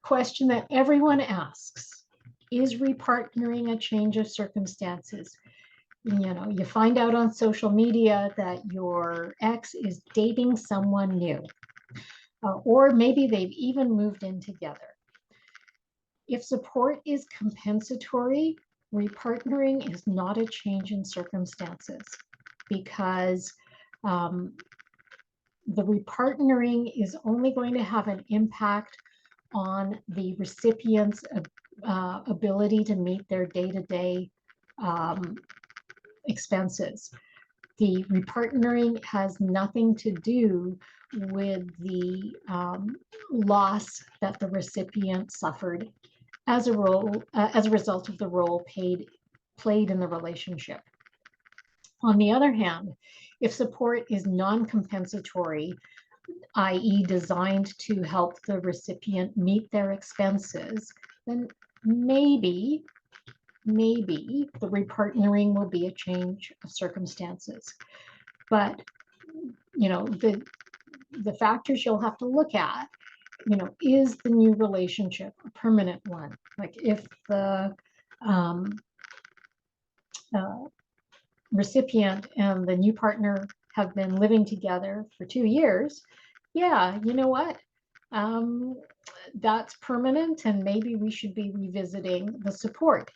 Speaker 2: question that everyone asks: is repartnering a change of circumstances? You find out on social media that your ex is dating someone new, or maybe they've even moved in together. If support is compensatory, repartnering is not a change in circumstances, because the repartnering is only going to have an impact on the recipient's ability to meet their day-to-day expenses. The repartnering has nothing to do with the loss that the recipient suffered as a result of the role played in the relationship. On the other hand, if support is non-compensatory, i.e. designed to help the recipient meet their expenses, then maybe the repartnering will be a change of circumstances. But, the factors you'll have to look at, is the new relationship a permanent one? Like, if the recipient and the new partner have been living together for 2 years, yeah, you know what? That's permanent, and maybe we should be revisiting the support.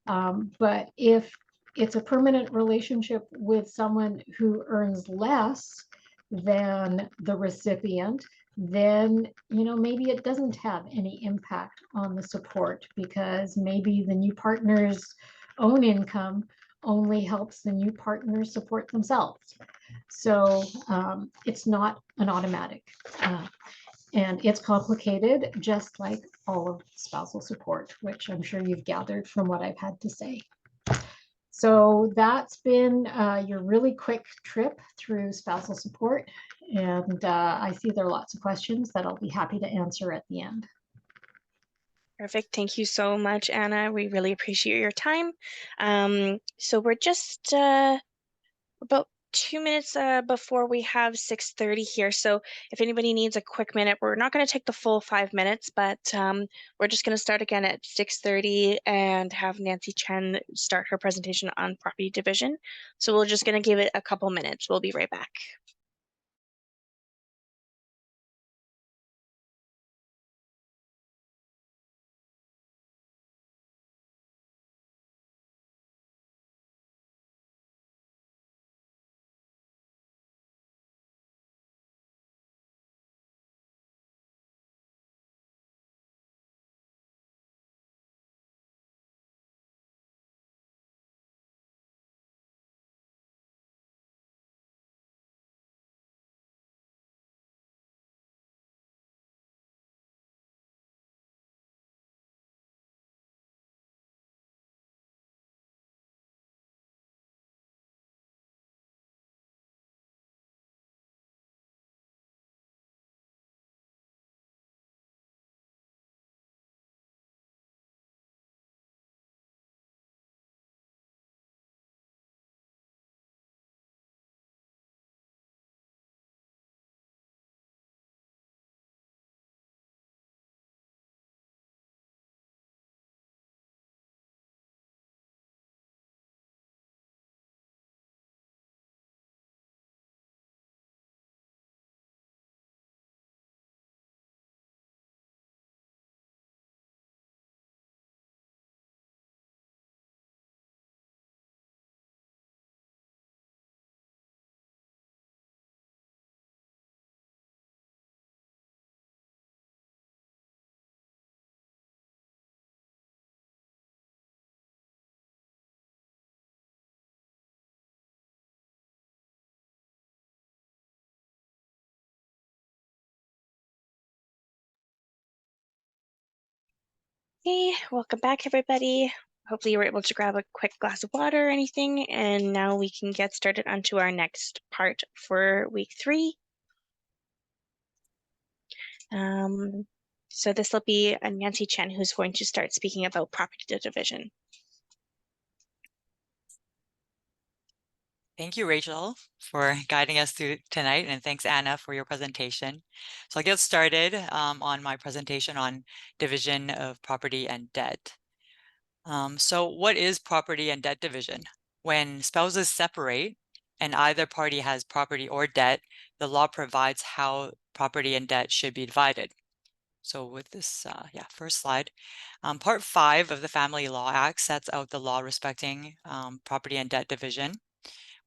Speaker 2: But if it's a permanent relationship with someone who earns less, than the recipient, then maybe it doesn't have any impact on the support, because maybe the new partner's own income only helps the new partner support themselves. So it's not an automatic. And it's complicated, just like all of spousal support, which I'm sure you've gathered from what I've had to say. So that's been your really quick trip through spousal support. And I see there are lots of questions that I'll be happy to answer at the end.
Speaker 1: Perfect. Thank you so much, Anna. We really appreciate your time. So we're just about 2 minutes before we have 6:30 here. So if anybody needs a quick minute, we're not going to take the full 5 minutes, but we're just going to start again at 6:30 and have Nancy Chen start her presentation on property division. So we're just going to give it a couple minutes. We'll be right back. Hey, welcome back, everybody. Hopefully you were able to grab a quick glass of water or anything, and now we can get started onto our next part for week 3. So this will be Nancy Chen who's going to start speaking about property division.
Speaker 3: Thank you, Rachel, for guiding us through tonight, and thanks, Anna, for your presentation. So I'll get started on my presentation on division of property and debt. So what is property and debt division? When spouses separate and either party has property or debt, the law provides how property and debt should be divided. So with this, first slide, Part 5 of the Family Law Act sets out the law respecting property and debt division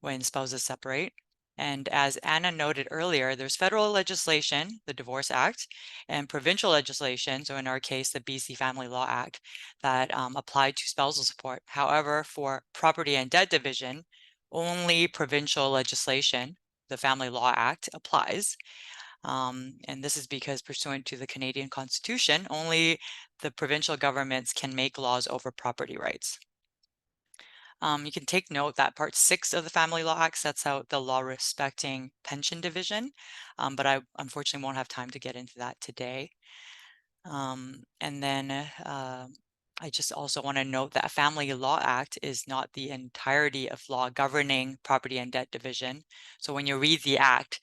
Speaker 3: when spouses separate. And as Anna noted earlier, there's federal legislation, the Divorce Act, and provincial legislation, so in our case, the BC Family Law Act, that apply to spousal support. However, for property and debt division, only provincial legislation, the Family Law Act, applies. And this is because pursuant to the Canadian Constitution, only the provincial governments can make laws over property rights. You can take note that Part 6 of the Family Law Act sets out the law respecting pension division, but I unfortunately won't have time to get into that today. And then I just also want to note that a Family Law Act is not the entirety of law governing property and debt division. So when you read the act,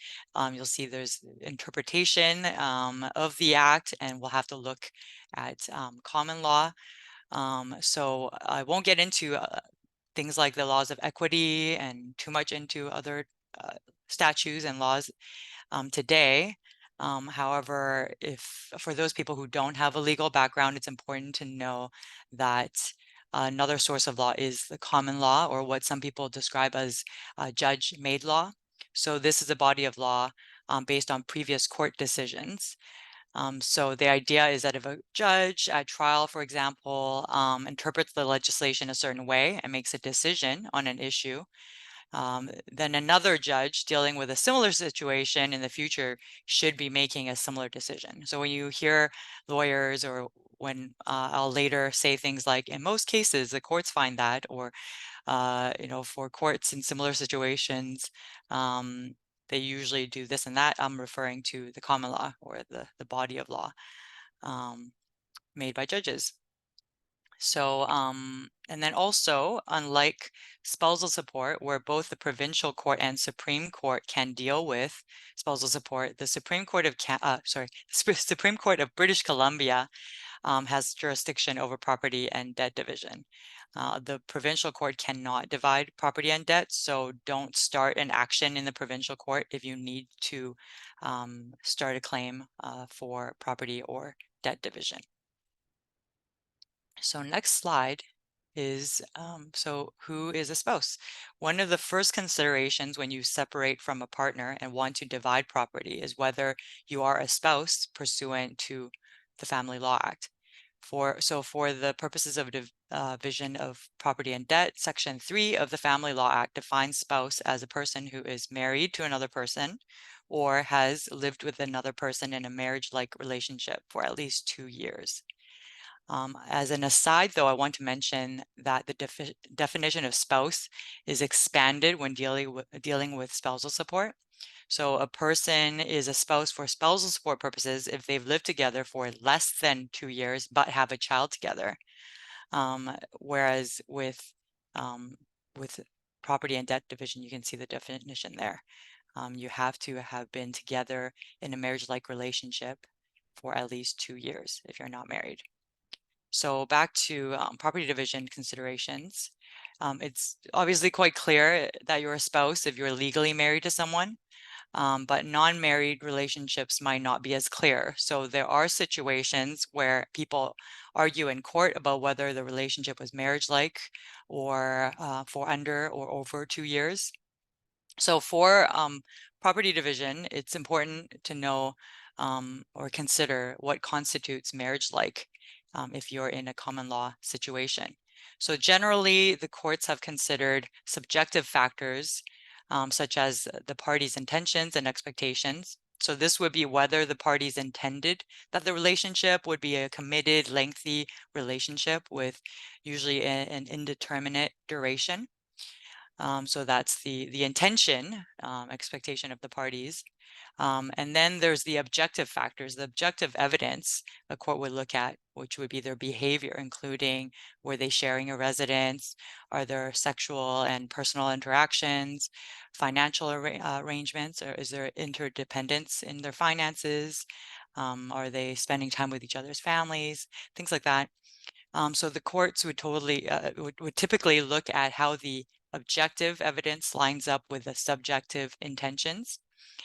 Speaker 3: you'll see there's interpretation of the act, and we'll have to look at common law. So I won't get into things like the laws of equity and too much into other statutes and laws today. However, if for those people who don't have a legal background, it's important to know that another source of law is the common law, or what some people describe as judge-made law. So this is a body of law based on previous court decisions. So the idea is that if a judge at trial, for example, interprets the legislation a certain way and makes a decision on an issue, then another judge dealing with a similar situation in the future should be making a similar decision. So when you hear lawyers, or when I'll later say things like, in most cases, the courts find that, or for courts in similar situations, they usually do this and that. I'm referring to the common law, or the body of law made by judges. So, and then also, unlike spousal support, where both the provincial court and Supreme Court can deal with spousal support, the Supreme Court of Supreme Court of British Columbia has jurisdiction over property and debt division. The provincial court cannot divide property and debt, so don't start an action in the provincial court if you need to start a claim for property or debt division. So next slide is, so who is a spouse? One of the first considerations when you separate from a partner and want to divide property is whether you are a spouse pursuant to the Family Law Act. For the purposes of division of property and debt, Section 3 of the Family Law Act defines spouse as a person who is married to another person or has lived with another person in a marriage-like relationship for at least 2 years. As an aside, though, I want to mention that the definition of spouse is expanded when dealing with spousal support. So a person is a spouse for spousal support purposes if they've lived together for less than 2 years but have a child together. Whereas with property and debt division, you can see the definition there. You have to have been together in a marriage-like relationship for at least 2 years if you're not married. So back to property division considerations. It's obviously quite clear that you're a spouse if you're legally married to someone, but non-married relationships might not be as clear. So there are situations where people argue in court about whether the relationship was marriage-like or for under or over 2 years. So for property division, it's important to know or consider what constitutes marriage-like if you're in a common law situation. So generally, the courts have considered subjective factors such as the parties' intentions and expectations. So this would be whether the parties intended that the relationship would be a committed, lengthy relationship with usually an indeterminate duration. So that's the intention, expectation of the parties. And then there's the objective factors, the objective evidence a court would look at, which would be their behavior, including were they sharing a residence, are there sexual and personal interactions, financial arrangements, or is there interdependence in their finances? Are they spending time with each other's families, things like that. So the courts would would typically look at how the objective evidence lines up with the subjective intentions,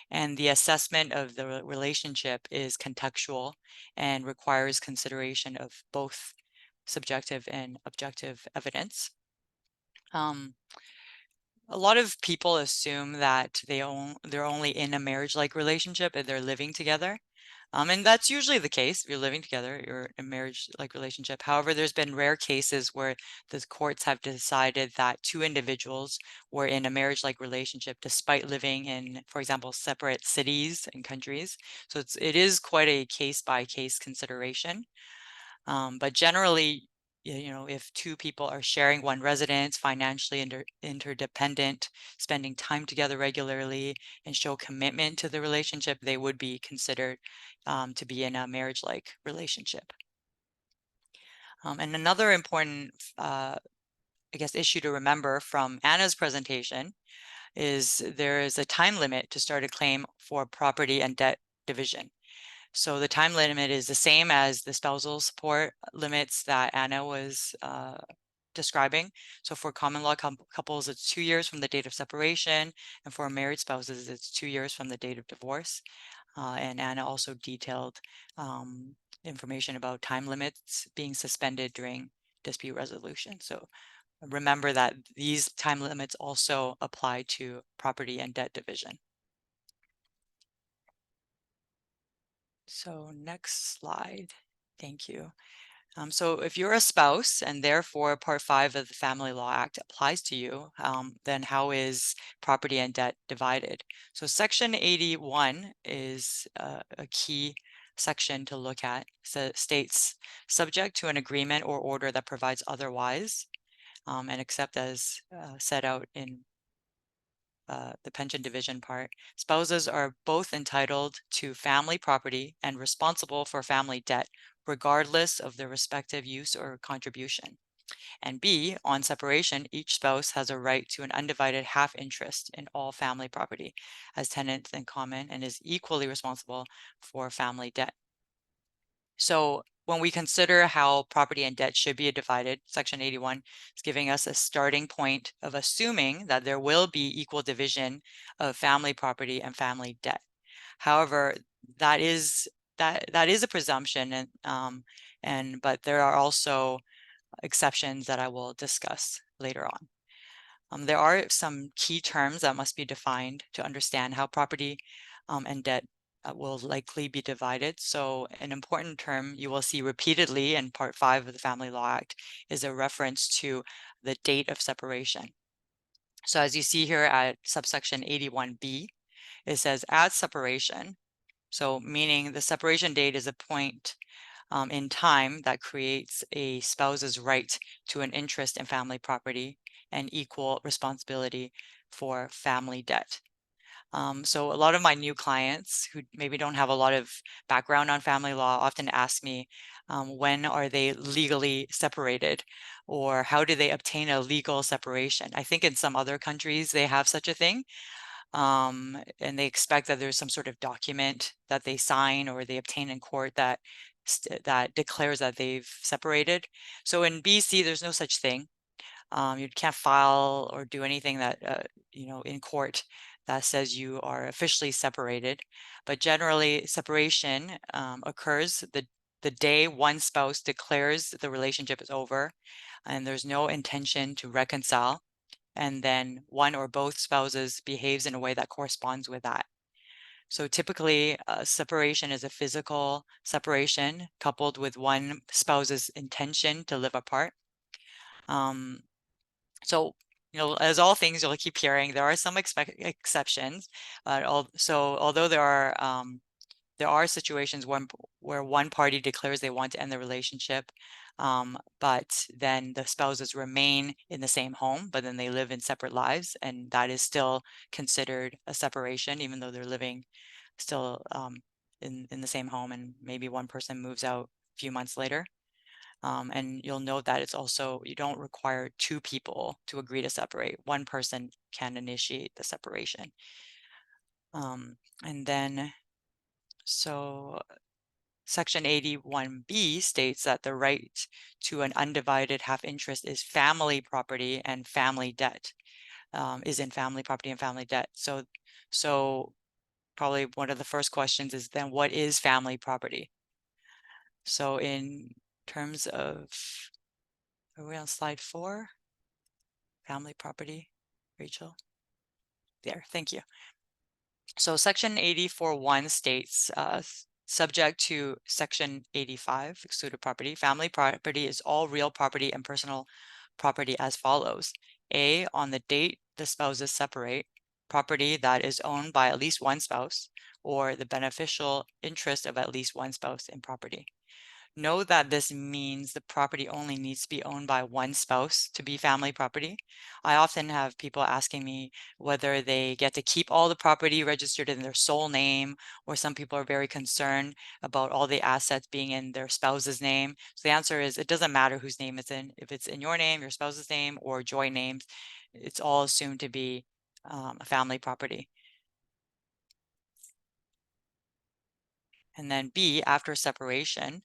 Speaker 3: and the assessment of the relationship is contextual and requires consideration of both subjective and objective evidence. A lot of people assume that they're only in a marriage-like relationship and they're living together. And that's usually the case. If you're living together, you're in a marriage-like relationship. However, there's been rare cases where the courts have decided that two individuals were in a marriage-like relationship despite living in, for example, separate cities and countries. So it is quite a case-by-case consideration. But generally, if two people are sharing one residence, financially interdependent, spending time together regularly, and show commitment to the relationship, they would be considered to be in a marriage-like relationship. And another important, I guess, issue to remember from Anna's presentation is there is a time limit to start a claim for property and debt division. So the time limit is the same as the spousal support limits that Anna was describing. So for common law couples, it's 2 years from the date of separation, and for married spouses, it's 2 years from the date of divorce. And Anna also detailed information about time limits being suspended during dispute resolution. So remember that these time limits also apply to property and debt division. So next slide. Thank you. So if you're a spouse and therefore Part 5 of the Family Law Act applies to you, then how is property and debt divided? So Section 81 is a key section to look at. So it states, subject to an agreement or order that provides otherwise, and except as set out in the pension division part, spouses are both entitled to family property and responsible for family debt, regardless of their respective use or contribution. And B, on separation, each spouse has a right to an undivided half interest in all family property as tenants in common and is equally responsible for family debt. So when we consider how property and debt should be divided, Section 81 is giving us a starting point of assuming that there will be equal division of family property and family debt. However, that is a presumption, and but there are also exceptions that I will discuss later on. There are some key terms that must be defined to understand how property and debt will likely be divided. So an important term you will see repeatedly in Part 5 of the Family Law Act is a reference to the date of separation. So as you see here at subsection 81B, it says at separation, so meaning the separation date is a point in time that creates a spouse's right to an interest in family property and equal responsibility for family debt. So a lot of my new clients who maybe don't have a lot of background on family law often ask me, when are they legally separated, or how do they obtain a legal separation? I think in some other countries they have such a thing, and they expect that there's some sort of document that they sign or they obtain in court that declares that they've separated. So in BC, there's no such thing. You can't file or do anything that in court that says you are officially separated. But generally, separation occurs the day one spouse declares the relationship is over, and there's no intention to reconcile, and then one or both spouses behaves in a way that corresponds with that. So typically, separation is a physical separation coupled with one spouse's intention to live apart. So, as all things you'll keep hearing, there are some exceptions. Although there are situations where one party declares they want to end the relationship, but then the spouses remain in the same home, but then they live in separate lives, and that is still considered a separation, even though they're living still in the same home, and maybe one person moves out a few months later. And you'll note that it's also, you don't require two people to agree to separate. One person can initiate the separation. And then, so Section 81B states that the right to an undivided half interest is family property and family debt, is in family property and family debt. So probably one of the first questions is then what is family property? So in terms of, are we on slide 4? Family property, Rachel? There, thank you. So Section 84(1) states, subject to Section 85, excluded property, family property is all real property and personal property as follows. A, on the date the spouses separate, property that is owned by at least one spouse or the beneficial interest of at least one spouse in property. Know that this means the property only needs to be owned by one spouse to be family property. I often have people asking me whether they get to keep all the property registered in their sole name, or some people are very concerned about all the assets being in their spouse's name. So the answer is it doesn't matter whose name it's in. If it's in your name, your spouse's name, or joint names, it's all assumed to be a family property. And then B, after separation,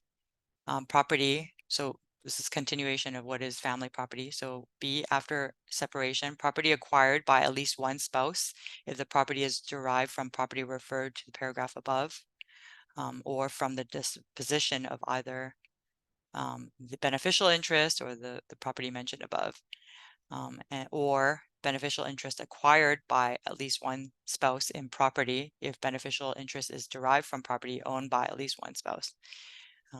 Speaker 3: property, so this is continuation of what is family property. So B, after separation, property acquired by at least one spouse, if the property is derived from property referred to the paragraph above, or from the disposition of either the beneficial interest or the property mentioned above. or beneficial interest acquired by at least one spouse in property if beneficial interest is derived from property owned by at least one spouse.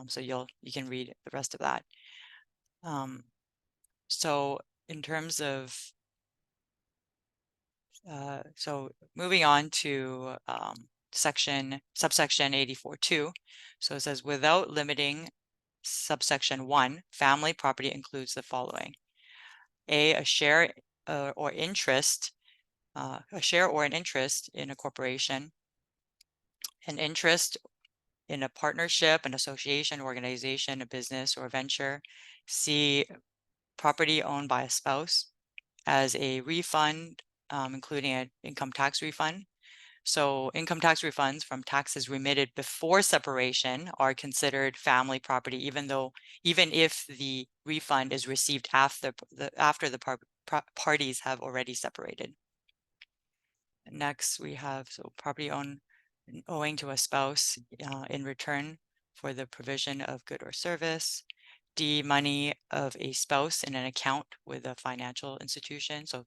Speaker 3: So you can read the rest of that. So in terms of so moving on to subsection 84.2. So it says, without limiting subsection 1, family property includes the following. A share or interest, a share or an interest in a corporation, an interest in a partnership, an association, organization, a business, or venture. C, property owned by a spouse, as a refund, including an income tax refund. So income tax refunds from taxes remitted before separation are considered family property, even if the refund is received after the parties have already separated. Next, we have property owing to a spouse in return for the provision of good or service. D, money of a spouse in an account with a financial institution, so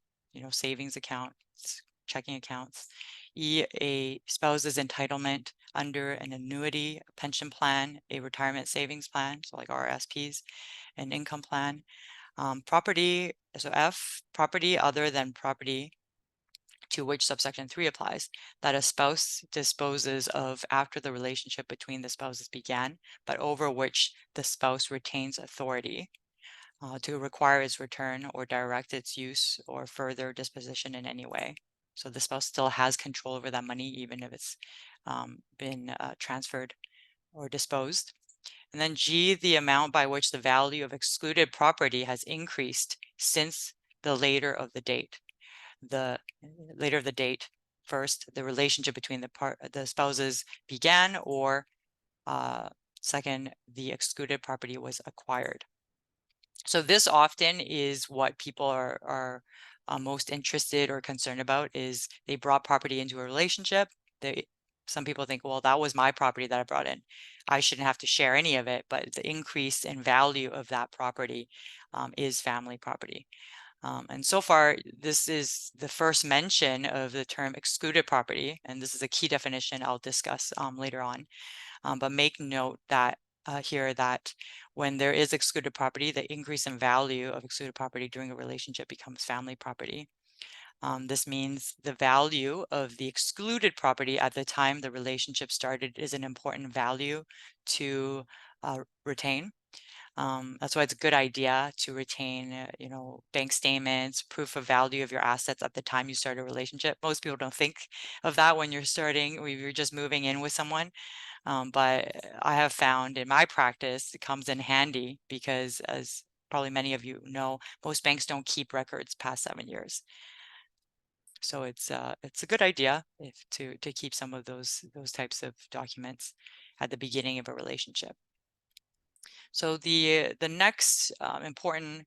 Speaker 3: savings accounts, checking accounts. E, a spouse's entitlement under an annuity, a pension plan, a retirement savings plan, so like RSPs, an income plan. Property, so F, property other than property to which subsection 3 applies, that a spouse disposes of after the relationship between the spouses began, but over which the spouse retains authority to require its return or direct its use or further disposition in any way. So the spouse still has control over that money, even if it's been transferred or disposed. And then G, the amount by which the value of excluded property has increased since the later of the date. The later of the date, first, the relationship between the spouses began, or second, the excluded property was acquired. So this often is what people are most interested or concerned about, is they brought property into a relationship. Some people think, well, that was my property that I brought in. I shouldn't have to share any of it, but the increase in value of that property is family property. And so far, this is the first mention of the term excluded property, and this is a key definition I'll discuss later on. But make note that here that when there is excluded property, the increase in value of excluded property during a relationship becomes family property. This means the value of the excluded property at the time the relationship started is an important value to retain. That's why it's a good idea to retain, bank statements, proof of value of your assets at the time you start a relationship. Most people don't think of that when you're starting, or you're just moving in with someone. But I have found in my practice, it comes in handy because, as probably many of you know, most banks don't keep records past 7 years. So it's a good idea to keep some of those types of documents at the beginning of a relationship. So the next important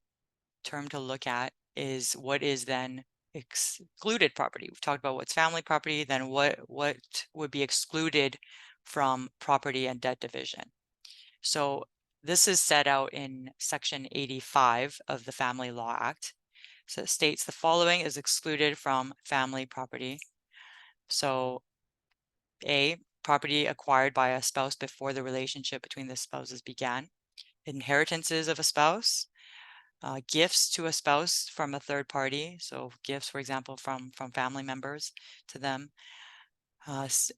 Speaker 3: term to look at is what is then excluded property. We've talked about what's family property, then what would be excluded from property and debt division. So this is set out in Section 85 of the Family Law Act. So it states the following is excluded from family property. So A, property acquired by a spouse before the relationship between the spouses began. Inheritances of a spouse, gifts to a spouse from a third party, so gifts, for example, from family members to them.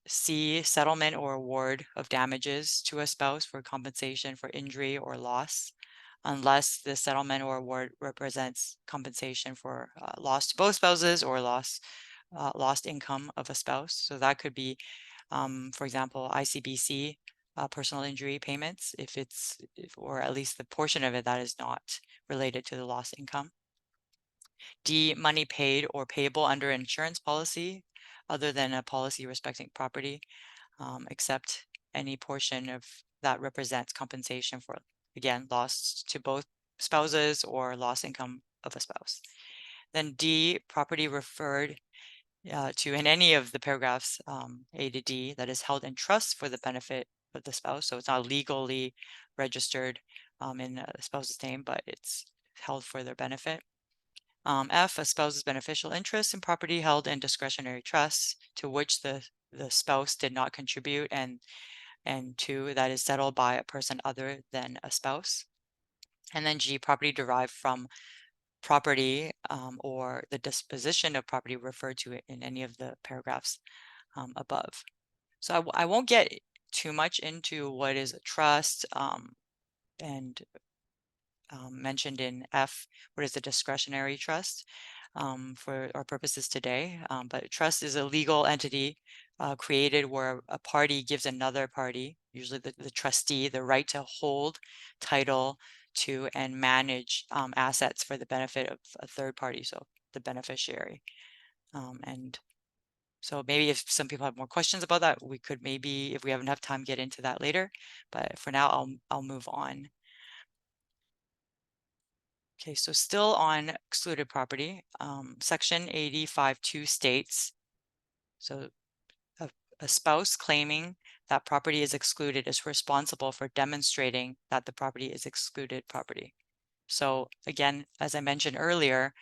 Speaker 3: C, settlement or award of damages to a spouse for compensation for injury or loss, unless the settlement or award represents compensation for loss to both spouses or lost income of a spouse. So that could be, for example, ICBC personal injury payments, or at least the portion of it that is not related to the lost income. D, money paid or payable under an insurance policy other than a policy respecting property, except any portion of that represents compensation for, again, loss to both spouses or lost income of a spouse. Then D, property referred to in any of the paragraphs A to D that is held in trust for the benefit of the spouse. So it's not legally registered in the spouse's name, but it's held for their benefit. F, a spouse's beneficial interest in property held in discretionary trusts to which the spouse did not contribute, and 2, that is settled by a person other than a spouse. And then G, property derived from property or the disposition of property referred to in any of the paragraphs above. So I won't get too much into what is a trust and mentioned in F, what is a discretionary trust for our purposes today. But trust is a legal entity created where a party gives another party, usually the trustee, the right to hold title to and manage assets for the benefit of a third party, so the beneficiary. And so maybe if some people have more questions about that, we could maybe, if we have enough time, get into that later. But for now, I'll move on. Okay, so still on excluded property, section 85(2) states, so a spouse claiming that property is excluded is responsible for demonstrating that the property is excluded property. So again, as I mentioned earlier,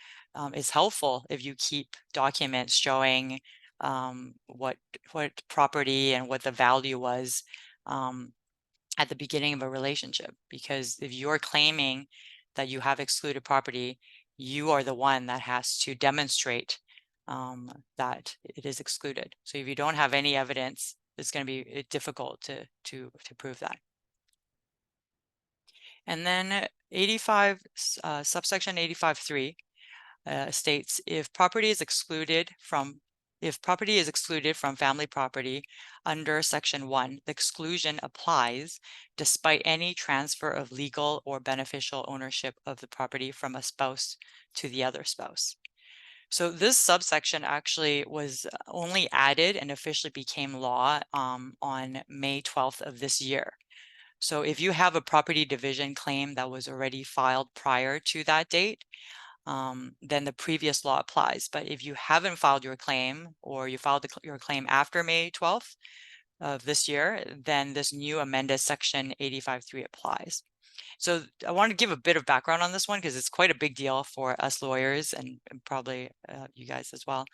Speaker 3: it's helpful if you keep documents showing what property and what the value was at the beginning of a relationship, because if you're claiming that you have excluded property, you are the one that has to demonstrate that it is excluded. So if you don't have any evidence, it's going to be difficult to prove that. And then 85 subsection 85(3) states if property is excluded from family property under section 1, the exclusion applies despite any transfer of legal or beneficial ownership of the property from a spouse to the other spouse. So this subsection actually was only added and officially became law on May 12th of this year. So if you have a property division claim that was already filed prior to that date, then the previous law applies. But if you haven't filed your claim, or you filed your claim after May 12th of this year, then this new amended section 85(3) applies. So I want to give a bit of background on this one because it's quite a big deal for us lawyers and probably you guys as well.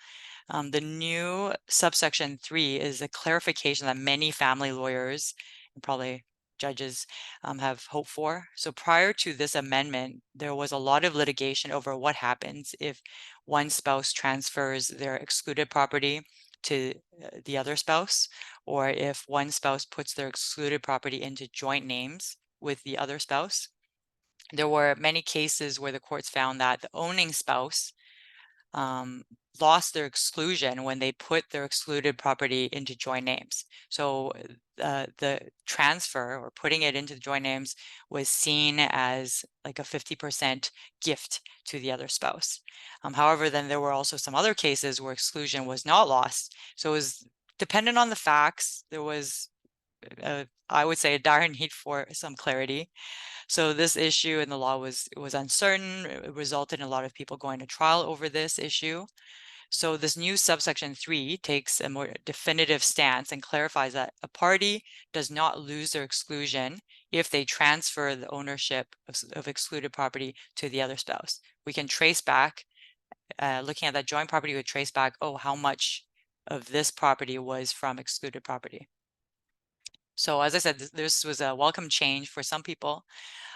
Speaker 3: The new subsection 3 is a clarification that many family lawyers and probably judges have hoped for. So prior to this amendment, there was a lot of litigation over what happens if one spouse transfers their excluded property to the other spouse, or if one spouse puts their excluded property into joint names with the other spouse. There were many cases where the courts found that the owning spouse lost their exclusion when they put their excluded property into joint names. So the transfer or putting it into the joint names was seen as like a 50% gift to the other spouse. However, then there were also some other cases where exclusion was not lost. So it was dependent on the facts. There was, I would say, a dire need for some clarity. So this issue in the law was uncertain. It resulted in a lot of people going to trial over this issue. So this new subsection 3 takes a more definitive stance and clarifies that a party does not lose their exclusion if they transfer the ownership of excluded property to the other spouse. We can trace back, looking at that joint property, we would trace back, oh, how much of this property was from excluded property. So as I said, this was a welcome change for some people.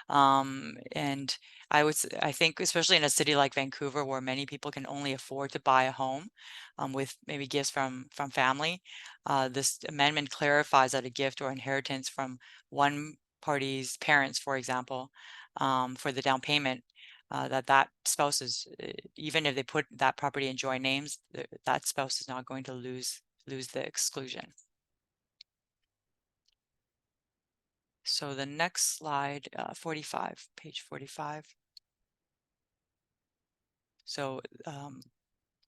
Speaker 3: And I think especially in a city like Vancouver, where many people can only afford to buy a home with maybe gifts from family, this amendment clarifies that a gift or inheritance from one party's parents, for example, for the down payment, that spouse is, even if they put that property in joint names, that spouse is not going to lose the exclusion. So the next slide, 45, page 45. So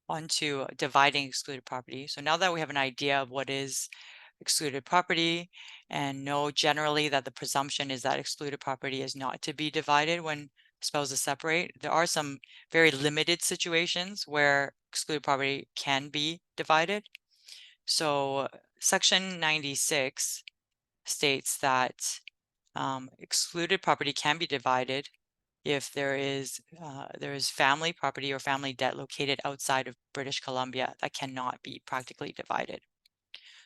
Speaker 3: on to dividing excluded property. So now that we have an idea of what is excluded property and know generally that the presumption is that excluded property is not to be divided when spouses separate, there are some very limited situations where excluded property can be divided. So section 96 states that excluded property can be divided if there is family property or family debt located outside of British Columbia that cannot be practically divided.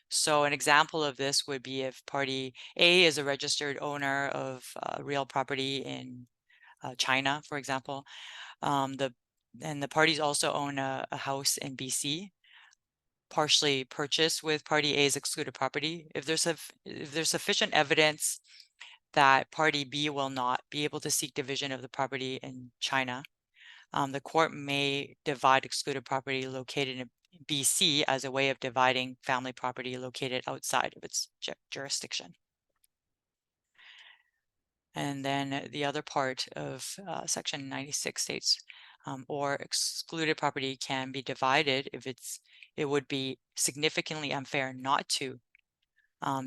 Speaker 3: So an example of this would be if party A is a registered owner of real property in China, for example. The parties also own a house in BC, partially purchased with party A's excluded property. If there's sufficient evidence that party B will not be able to seek division of the property in China, the court may divide excluded property located in BC as a way of dividing family property located outside of its jurisdiction. And then the other part of Section 96 states, or excluded property can be divided if it would be significantly unfair not to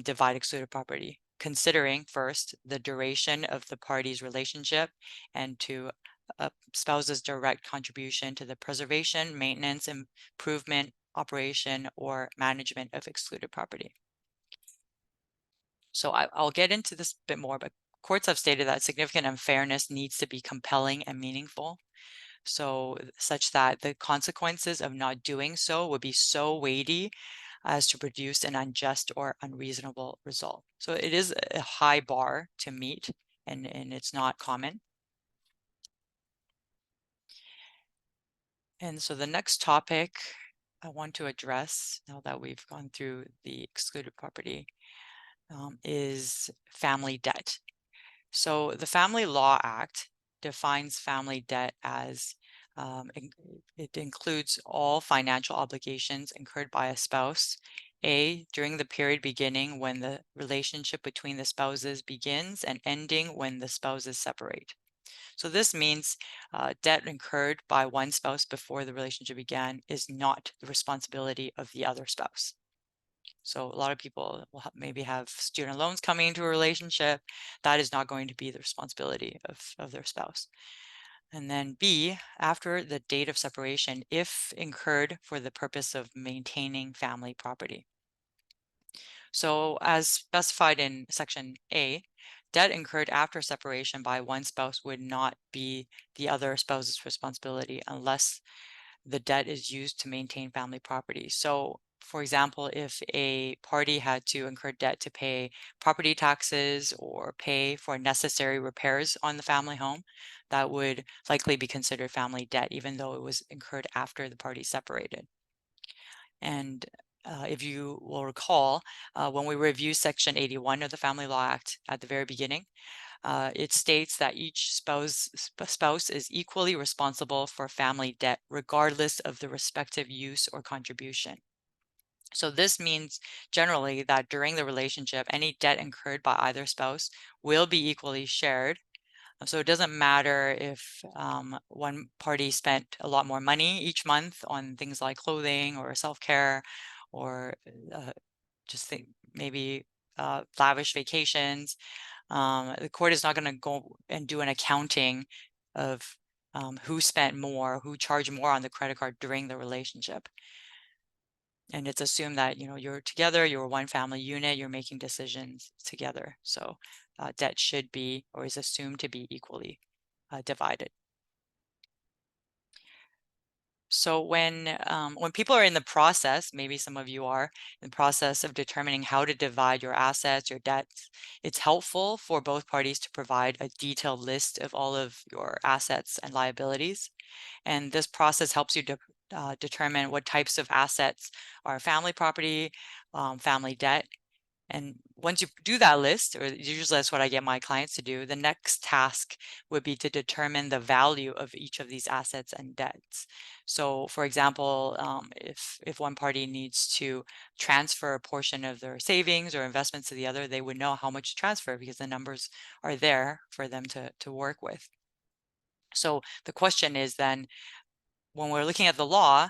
Speaker 3: divide excluded property, considering first the duration of the party's relationship and to a spouse's direct contribution to the preservation, maintenance, improvement, operation, or management of excluded property. So I'll get into this a bit more, but courts have stated that significant unfairness needs to be compelling and meaningful. So such that the consequences of not doing so would be so weighty as to produce an unjust or unreasonable result. So it is a high bar to meet, and it's not common. And so the next topic I want to address, now that we've gone through the excluded property, is family debt. So the Family Law Act defines family debt as it includes all financial obligations incurred by a spouse, A, during the period beginning when the relationship between the spouses begins and ending when the spouses separate. So this means debt incurred by one spouse before the relationship began is not the responsibility of the other spouse. So a lot of people will maybe have student loans coming into a relationship. That is not going to be the responsibility of their spouse. And then B, after the date of separation, if incurred for the purpose of maintaining family property. So as specified in Section A, debt incurred after separation by one spouse would not be the other spouse's responsibility unless the debt is used to maintain family property. So for example, if a party had to incur debt to pay property taxes or pay for necessary repairs on the family home, that would likely be considered family debt, even though it was incurred after the parties separated. And if you will recall, when we reviewed Section 81 of the Family Law Act at the very beginning, it states that each spouse is equally responsible for family debt, regardless of the respective use or contribution. So this means generally that during the relationship, any debt incurred by either spouse will be equally shared. So it doesn't matter if one party spent a lot more money each month on things like clothing or self-care, or just maybe lavish vacations. The court is not going to go and do an accounting of who spent more, who charged more on the credit card during the relationship. And it's assumed that, you're together, you're one family unit, you're making decisions together. So debt should be, or is assumed to be, equally divided. So when people are in the process, maybe some of you are in the process of determining how to divide your assets, your debts, it's helpful for both parties to provide a detailed list of all of your assets and liabilities. And this process helps you determine what types of assets are family property, family debt. And once you do that list, or usually that's what I get my clients to do, the next task would be to determine the value of each of these assets and debts. So for example, if one party needs to transfer a portion of their savings or investments to the other, they would know how much to transfer because the numbers are there for them to work with. So the question is then, when we're looking at the law,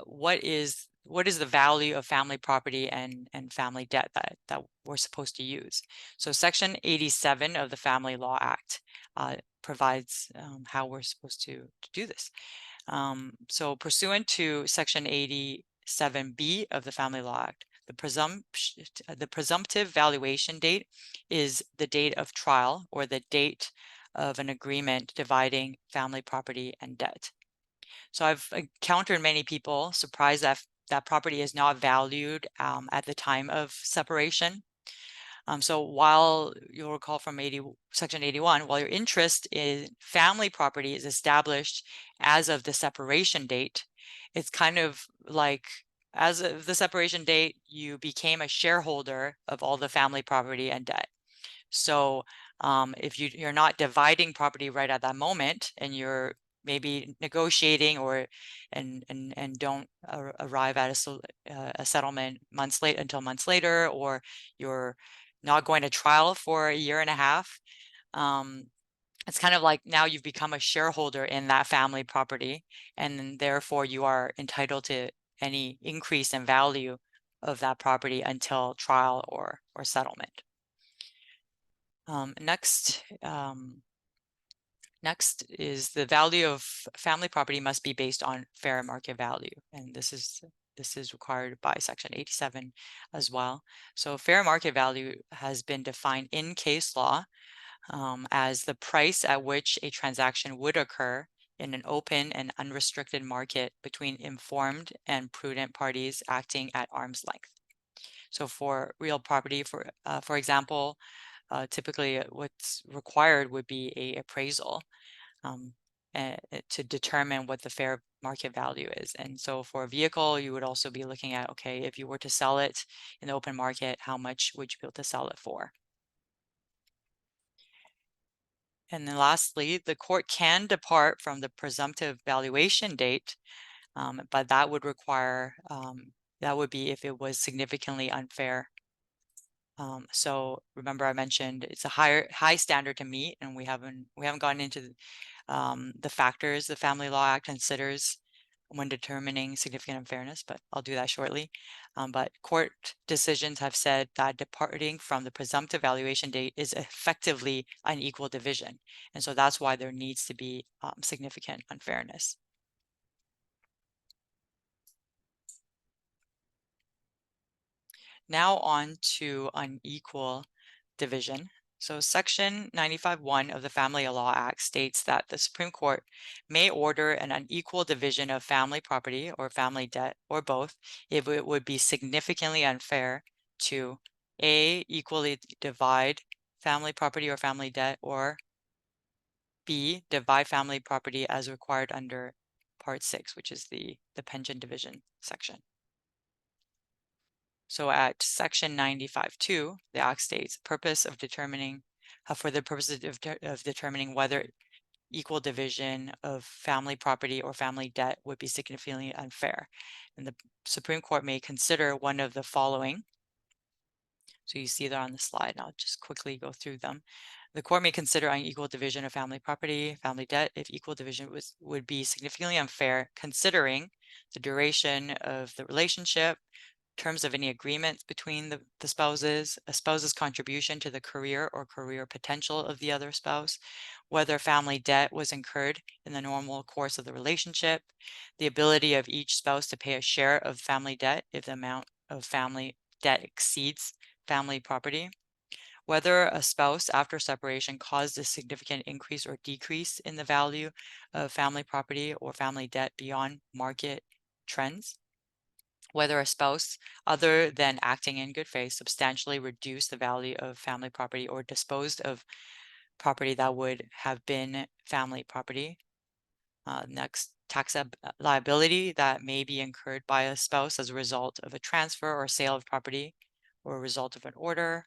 Speaker 3: what is the value of family property and family debt that we're supposed to use? So Section 87 of the Family Law Act provides how we're supposed to do this. So pursuant to Section 87B of the Family Law Act, the presumptive valuation date is the date of trial, or the date of an agreement dividing family property and debt. So I've encountered many people surprised that that property is not valued at the time of separation. So while you'll recall from Section 81, while your interest in family property is established as of the separation date, it's kind of like as of the separation date, you became a shareholder of all the family property and debt. So if you're not dividing property right at that moment, and you're maybe negotiating or and don't arrive at a settlement until months later, or you're not going to trial for a year and a half, it's kind of like now you've become a shareholder in that family property, and then therefore you are entitled to any increase in value of that property until trial or settlement. Next is the value of family property must be based on fair market value, and this is required by Section 87 as well. So fair market value has been defined in case law as the price at which a transaction would occur in an open and unrestricted market between informed and prudent parties acting at arm's length. So for real property, for example, typically what's required would be a appraisal to determine what the fair market value is. And so for a vehicle, you would also be looking at, okay, if you were to sell it in the open market, how much would you be able to sell it for? And then lastly, the court can depart from the presumptive valuation date, but that would require, that would be if it was significantly unfair. So remember I mentioned it's a high standard to meet, and we haven't gotten into the factors the Family Law Act considers when determining significant unfairness, but I'll do that shortly. But court decisions have said that departing from the presumptive valuation date is effectively unequal division. And so that's why there needs to be significant unfairness. Now on to unequal division. So Section 95(1) of the Family Law Act states that the Supreme Court may order an unequal division of family property or family debt, or both, if it would be significantly unfair to A, equally divide family property or family debt, or B, divide family property as required under Part 6, which is the pension division section. So at Section 95(2), the Act states, purpose of determining, for the purposes of determining whether equal division of family property or family debt would be significantly unfair. And the Supreme Court may consider one of the following. So you see that on the slide, and I'll just quickly go through them. The court may consider unequal division of family property, family debt, if equal division would be significantly unfair, considering the duration of the relationship, terms of any agreements between the spouses, a spouse's contribution to the career or career potential of the other spouse, whether family debt was incurred in the normal course of the relationship, the ability of each spouse to pay a share of family debt if the amount of family debt exceeds family property, whether a spouse after separation caused a significant increase or decrease in the value of family property or family debt beyond market trends, whether a spouse, other than acting in good faith, substantially reduced the value of family property or disposed of property that would have been family property. Next, tax liability that may be incurred by a spouse as a result of a transfer or sale of property or a result of an order.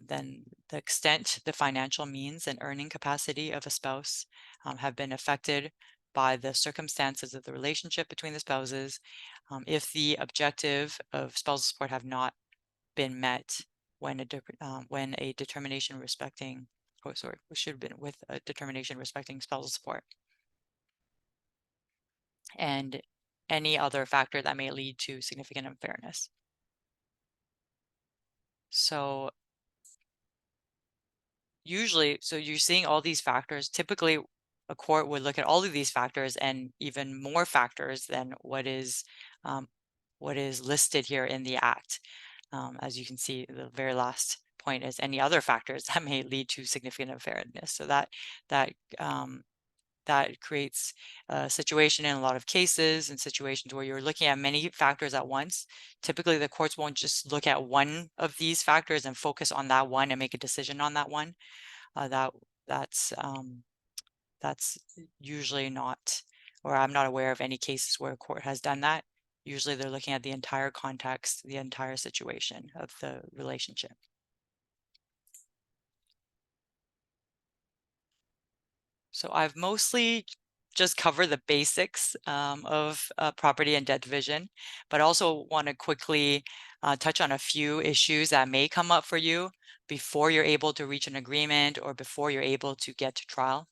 Speaker 3: Then the extent, the financial means and earning capacity of a spouse have been affected by the circumstances of the relationship between the spouses, if the objective of spousal support have not been met when a determination respecting, should have been with a determination respecting spousal support, and any other factor that may lead to significant unfairness. So usually, so you're seeing all these factors. Typically, a court would look at all of these factors and even more factors than what is listed here in the Act. As you can see, the very last point is any other factors that may lead to significant unfairness. So that creates a situation in a lot of cases and situations where you're looking at many factors at once. Typically, the courts won't just look at one of these factors and focus on that one and make a decision on that one. That's usually not, or I'm not aware of any cases where a court has done that. Usually they're looking at the entire context, the entire situation of the relationship. So I've mostly just covered the basics of property and debt division, but also want to quickly touch on a few issues that may come up for you before you're able to reach an agreement or before you're able to get to trial,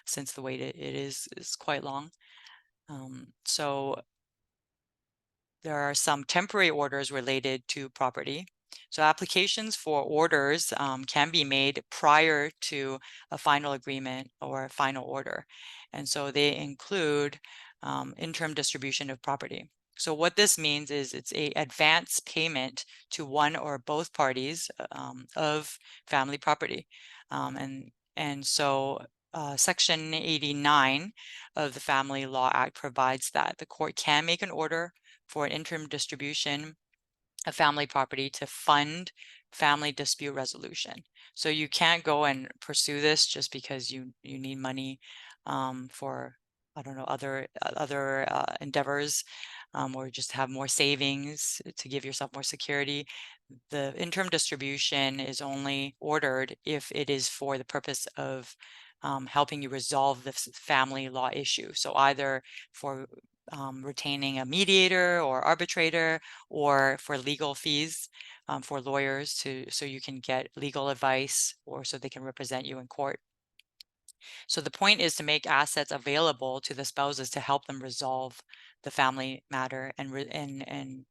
Speaker 3: since the wait it is quite long. So there are some temporary orders related to property. So applications for orders can be made prior to a final agreement or a final order. And so they include interim distribution of property. So what this means is it's a advance payment to one or both parties of family property. And so Section 89 of the Family Law Act provides that the court can make an order for an interim distribution of family property to fund family dispute resolution. So you can't go and pursue this just because you need money for, I don't know, other endeavors, or just have more savings to give yourself more security. The interim distribution is only ordered if it is for the purpose of helping you resolve this family law issue. So either for retaining a mediator or arbitrator, or for legal fees for lawyers so you can get legal advice, or so they can represent you in court. So the point is to make assets available to the spouses to help them resolve the family matter, and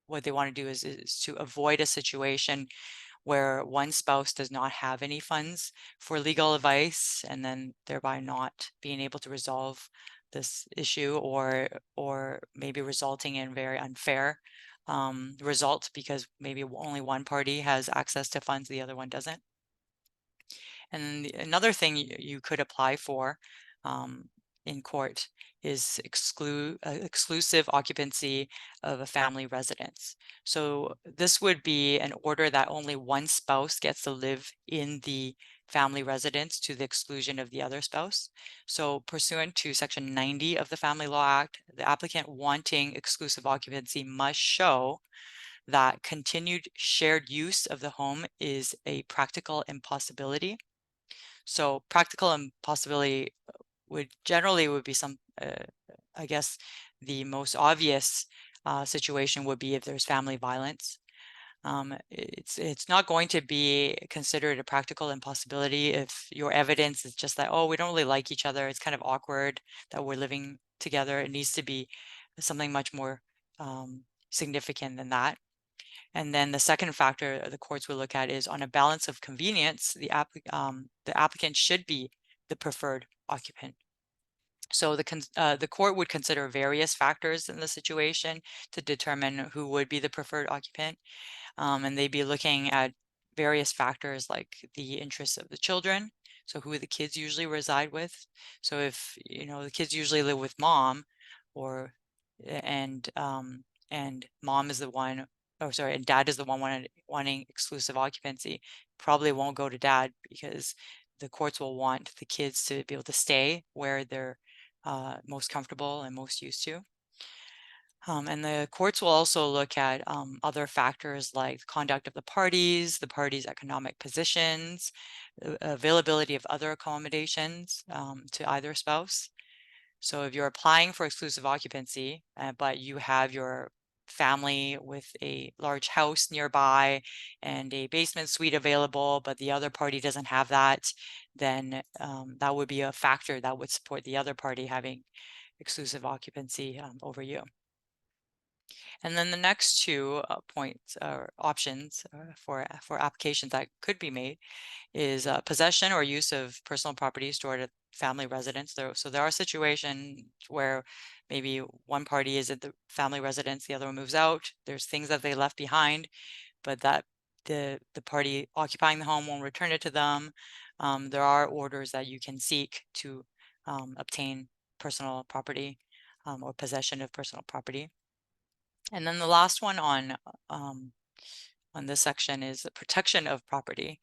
Speaker 3: what they want to do is to avoid a situation where one spouse does not have any funds for legal advice, and then thereby not being able to resolve this issue, or maybe resulting in very unfair result because maybe only one party has access to funds, the other one doesn't. And another thing you could apply for in court is exclusive occupancy of a family residence. So this would be an order that only one spouse gets to live in the family residence to the exclusion of the other spouse. So pursuant to Section 90 of the Family Law Act, the applicant wanting exclusive occupancy must show that continued shared use of the home is a practical impossibility. So practical impossibility would be some, I guess the most obvious situation would be if there's family violence. It's not going to be considered a practical impossibility if your evidence is just that, oh, we don't really like each other. It's kind of awkward that we're living together. It needs to be something much more significant than that. And then the second factor the courts will look at is on a balance of convenience, the applicant should be the preferred occupant. So the court would consider various factors in the situation to determine who would be the preferred occupant. And they'd be looking at various factors like the interests of the children. So who the kids usually reside with. So if, the kids usually live with mom, or, and mom is the one, oh, sorry, and dad is the one wanting exclusive occupancy, probably won't go to dad because the courts will want the kids to be able to stay where they're most comfortable and most used to. And the courts will also look at other factors like the conduct of the parties' economic positions, availability of other accommodations to either spouse. So if you're applying for exclusive occupancy, but you have your family with a large house nearby and a basement suite available, but the other party doesn't have that, then that would be a factor that would support the other party having exclusive occupancy over you. And then the next two points or options for applications that could be made is possession or use of personal property stored at family residence. So there are situations where maybe one party is at the family residence, the other one moves out. There's things that they left behind, but that the party occupying the home won't return it to them. There are orders that you can seek to obtain personal property or possession of personal property. And then the last one on this section is the protection of property.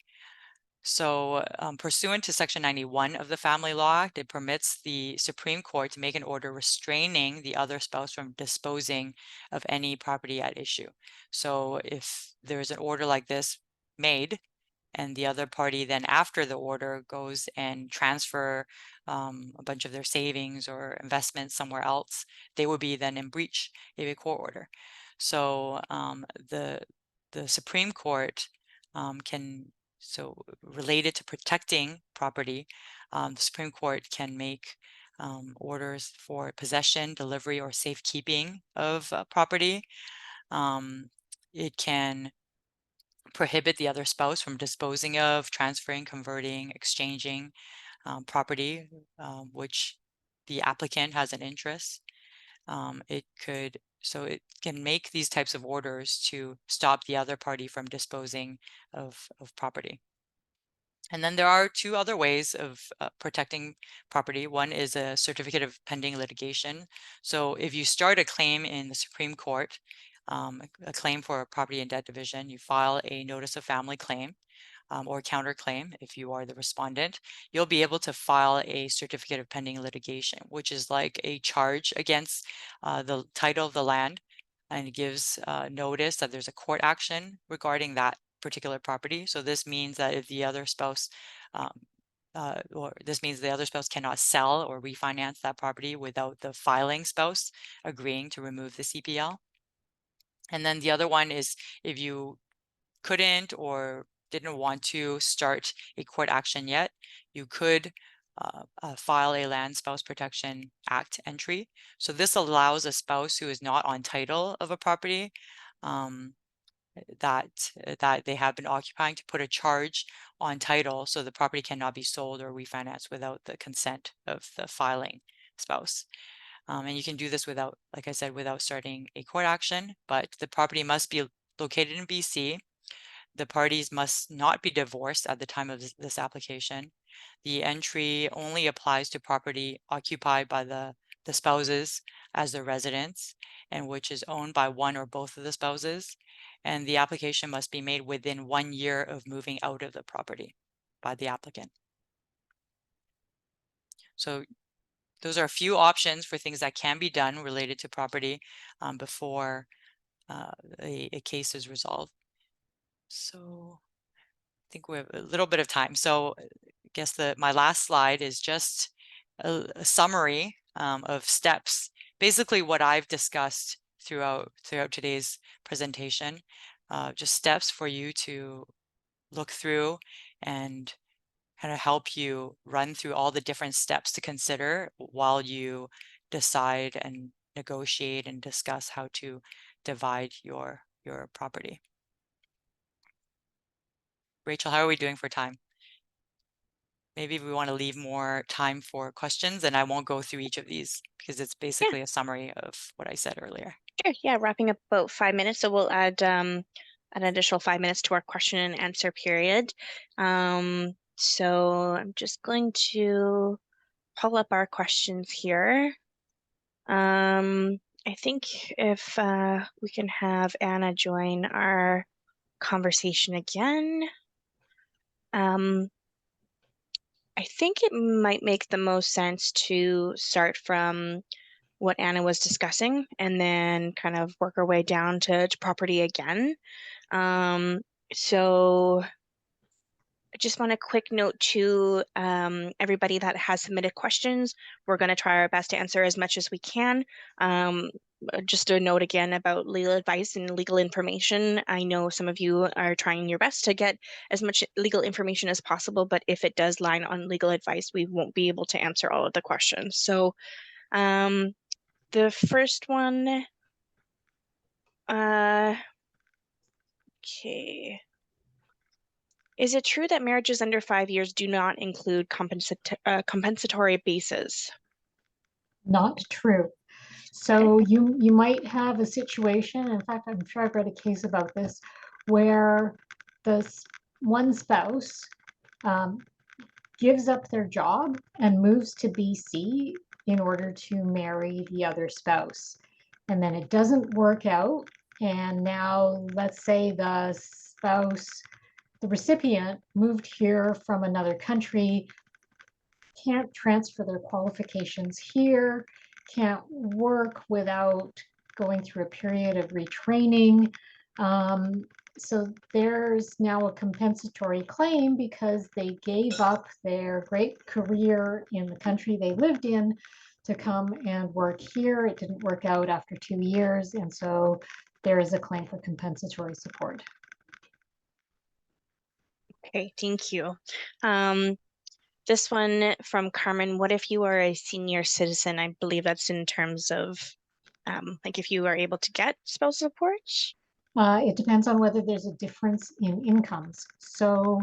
Speaker 3: So pursuant to Section 91 of the Family Law Act, it permits the Supreme Court to make an order restraining the other spouse from disposing of any property at issue. So if there's an order like this made, and the other party then after the order goes and transfer a bunch of their savings or investments somewhere else, they would be then in breach of a court order. So the Supreme Court related to protecting property, the Supreme Court can make orders for possession, delivery, or safekeeping of property. It can prohibit the other spouse from disposing of, transferring, converting, exchanging property which the applicant has an interest. It can make these types of orders to stop the other party from disposing of property. And then there are two other ways of protecting property. One is a certificate of pending litigation. So if you start a claim in the Supreme Court, a claim for a property and debt division, you file a notice of family claim or counterclaim if you are the respondent, you'll be able to file a certificate of pending litigation, which is like a charge against the title of the land, and it gives notice that there's a court action regarding that particular property. So this means that if the other spouse this means the other spouse cannot sell or refinance that property without the filing spouse agreeing to remove the CPL. And then the other one is if you couldn't or didn't want to start a court action yet, you could file a Land Spouse Protection Act entry. So this allows a spouse who is not on title of a property that they have been occupying to put a charge on title so the property cannot be sold or refinanced without the consent of the filing spouse. And you can do this without, like I said, without starting a court action, but the property must be located in BC. The parties must not be divorced at the time of this application. The entry only applies to property occupied by the spouses as their residence and which is owned by one or both of the spouses. And the application must be made within 1 year of moving out of the property by the applicant. So those are a few options for things that can be done related to property before a case is resolved. So I think we have a little bit of time. So I guess my last slide is just a summary of steps. Basically what I've discussed throughout today's presentation, just steps for you to look through and kind of help you run through all the different steps to consider while you decide and negotiate and discuss how to divide your property. Rachel, how are we doing for time? Maybe we want to leave more time for questions, and I won't go through each of these because it's basically a summary of what I said earlier.
Speaker 1: Sure. Yeah, wrapping up about 5 minutes. So we'll add an additional 5 minutes to our question and answer period. So I'm just going to pull up our questions here. I think if we can have Anna join our conversation again. I think it might make the most sense to start from what Anna was discussing and then kind of work our way down to property again. So I just want a quick note to everybody that has submitted questions. We're going to try our best to answer as much as we can. Just a note again about legal advice and legal information. I know some of you are trying your best to get as much legal information as possible, but if it does line on legal advice, we won't be able to answer all of the questions. So the first one, okay. Is it true that marriages under 5 years do not include compensatory bases?
Speaker 2: Not true. So you might have a situation, in fact, I'm sure I've read a case about this, where one spouse gives up their job and moves to BC in order to marry the other spouse. And then it doesn't work out. And now let's say the recipient moved here from another country, can't transfer their qualifications here, can't work without going through a period of retraining. So there's now a compensatory claim because they gave up their great career in the country they lived in to come and work here. It didn't work out after 2 years, and so there is a claim for compensatory support.
Speaker 1: Okay, thank you. This one from Carmen, what if you are a senior citizen? I believe that's in terms of like if you are able to get spousal support.
Speaker 2: It depends on whether there's a difference in incomes. So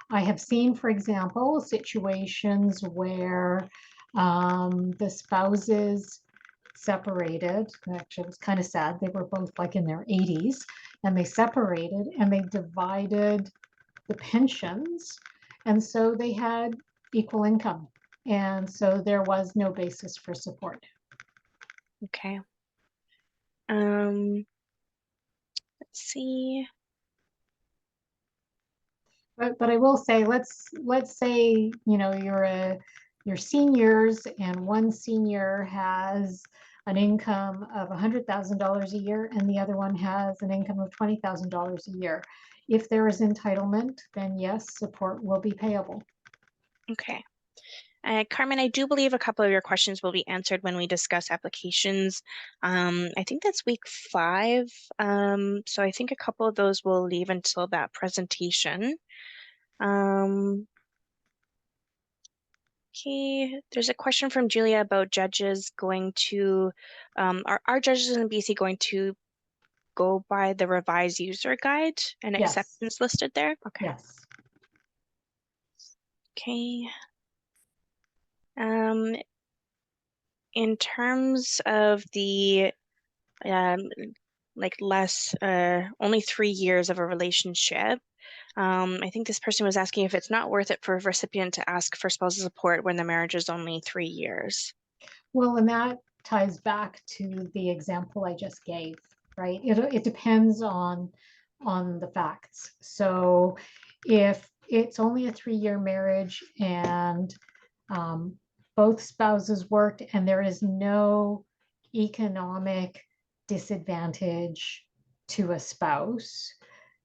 Speaker 2: I have seen, for example, situations where the spouses separated. Actually, it was kind of sad. They were both like in their 80s, and they separated and they divided the pensions. And so they had equal income. And so there was no basis for support.
Speaker 1: Okay. Let's see.
Speaker 2: But I will say, let's say, you know, you're seniors and one senior has an income of $100,000 a year and the other one has an income of $20,000 a year. If there is entitlement, then yes, support will be payable.
Speaker 1: Okay. Carmen, I do believe a couple of your questions will be answered when we discuss applications. I think that's week 5. So I think a couple of those will leave until that presentation. Okay, there's a question from Julia about judges going to, are judges in BC going to go by the revised user guide and
Speaker 2: Yes.
Speaker 1: acceptance listed there? Okay.
Speaker 2: Yes.
Speaker 1: Okay. In terms of the like less only 3 years of a relationship, I think this person was asking if it's not worth it for a recipient to ask for spousal support when the marriage is only 3 years.
Speaker 2: Well, and that ties back to the example I just gave, right? It depends on the facts. So if it's only a 3-year marriage and both spouses worked and there is no economic disadvantage to a spouse,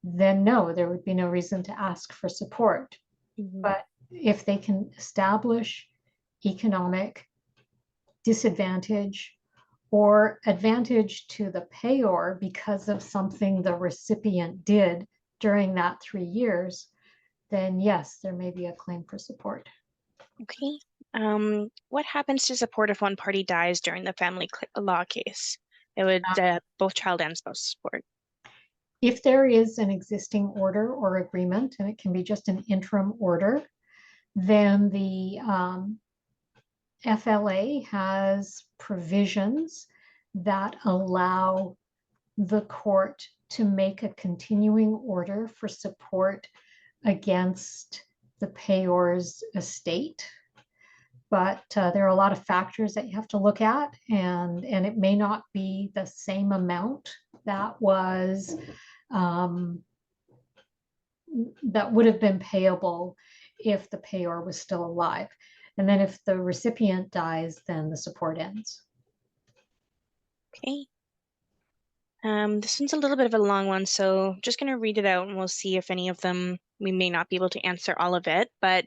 Speaker 2: then no, there would be no reason to ask for support. But if they can establish economic disadvantage or advantage to the payor because of something the recipient did during that 3 years, then yes, there may be a claim for support.
Speaker 1: Okay. What happens to support if one party dies during the family law case? It would both child and spouse support.
Speaker 2: If there is an existing order or agreement, and it can be just an interim order, then the FLA has provisions that allow the court to make a continuing order for support against the payor's estate. But there are a lot of factors that you have to look at, and it may not be the same amount that was that would have been payable if the payor was still alive. And then if the recipient dies, then the support ends.
Speaker 1: Okay. This one's a little bit of a long one, so I'm just going to read it out and we'll see if any of them, we may not be able to answer all of it. But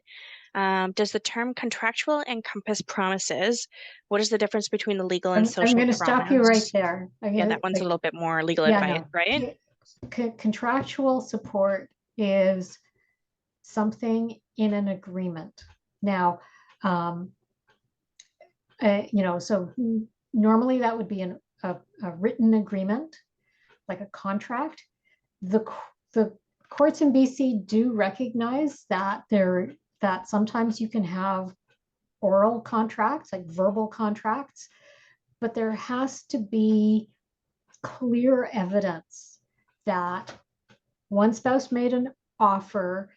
Speaker 1: does the term contractual encompass promises? What is the difference between the legal and social
Speaker 2: I'm going to stop you right
Speaker 1: promise?
Speaker 2: there.
Speaker 1: Yeah, that one's a little bit more legal
Speaker 2: Yeah,
Speaker 1: advice,
Speaker 2: no.
Speaker 1: right?
Speaker 2: Contractual support is something in an agreement. Now, you know, so normally that would be a written agreement, like a contract. The courts in BC do recognize that that sometimes you can have oral contracts, like verbal contracts, but there has to be clear evidence that one spouse made offer,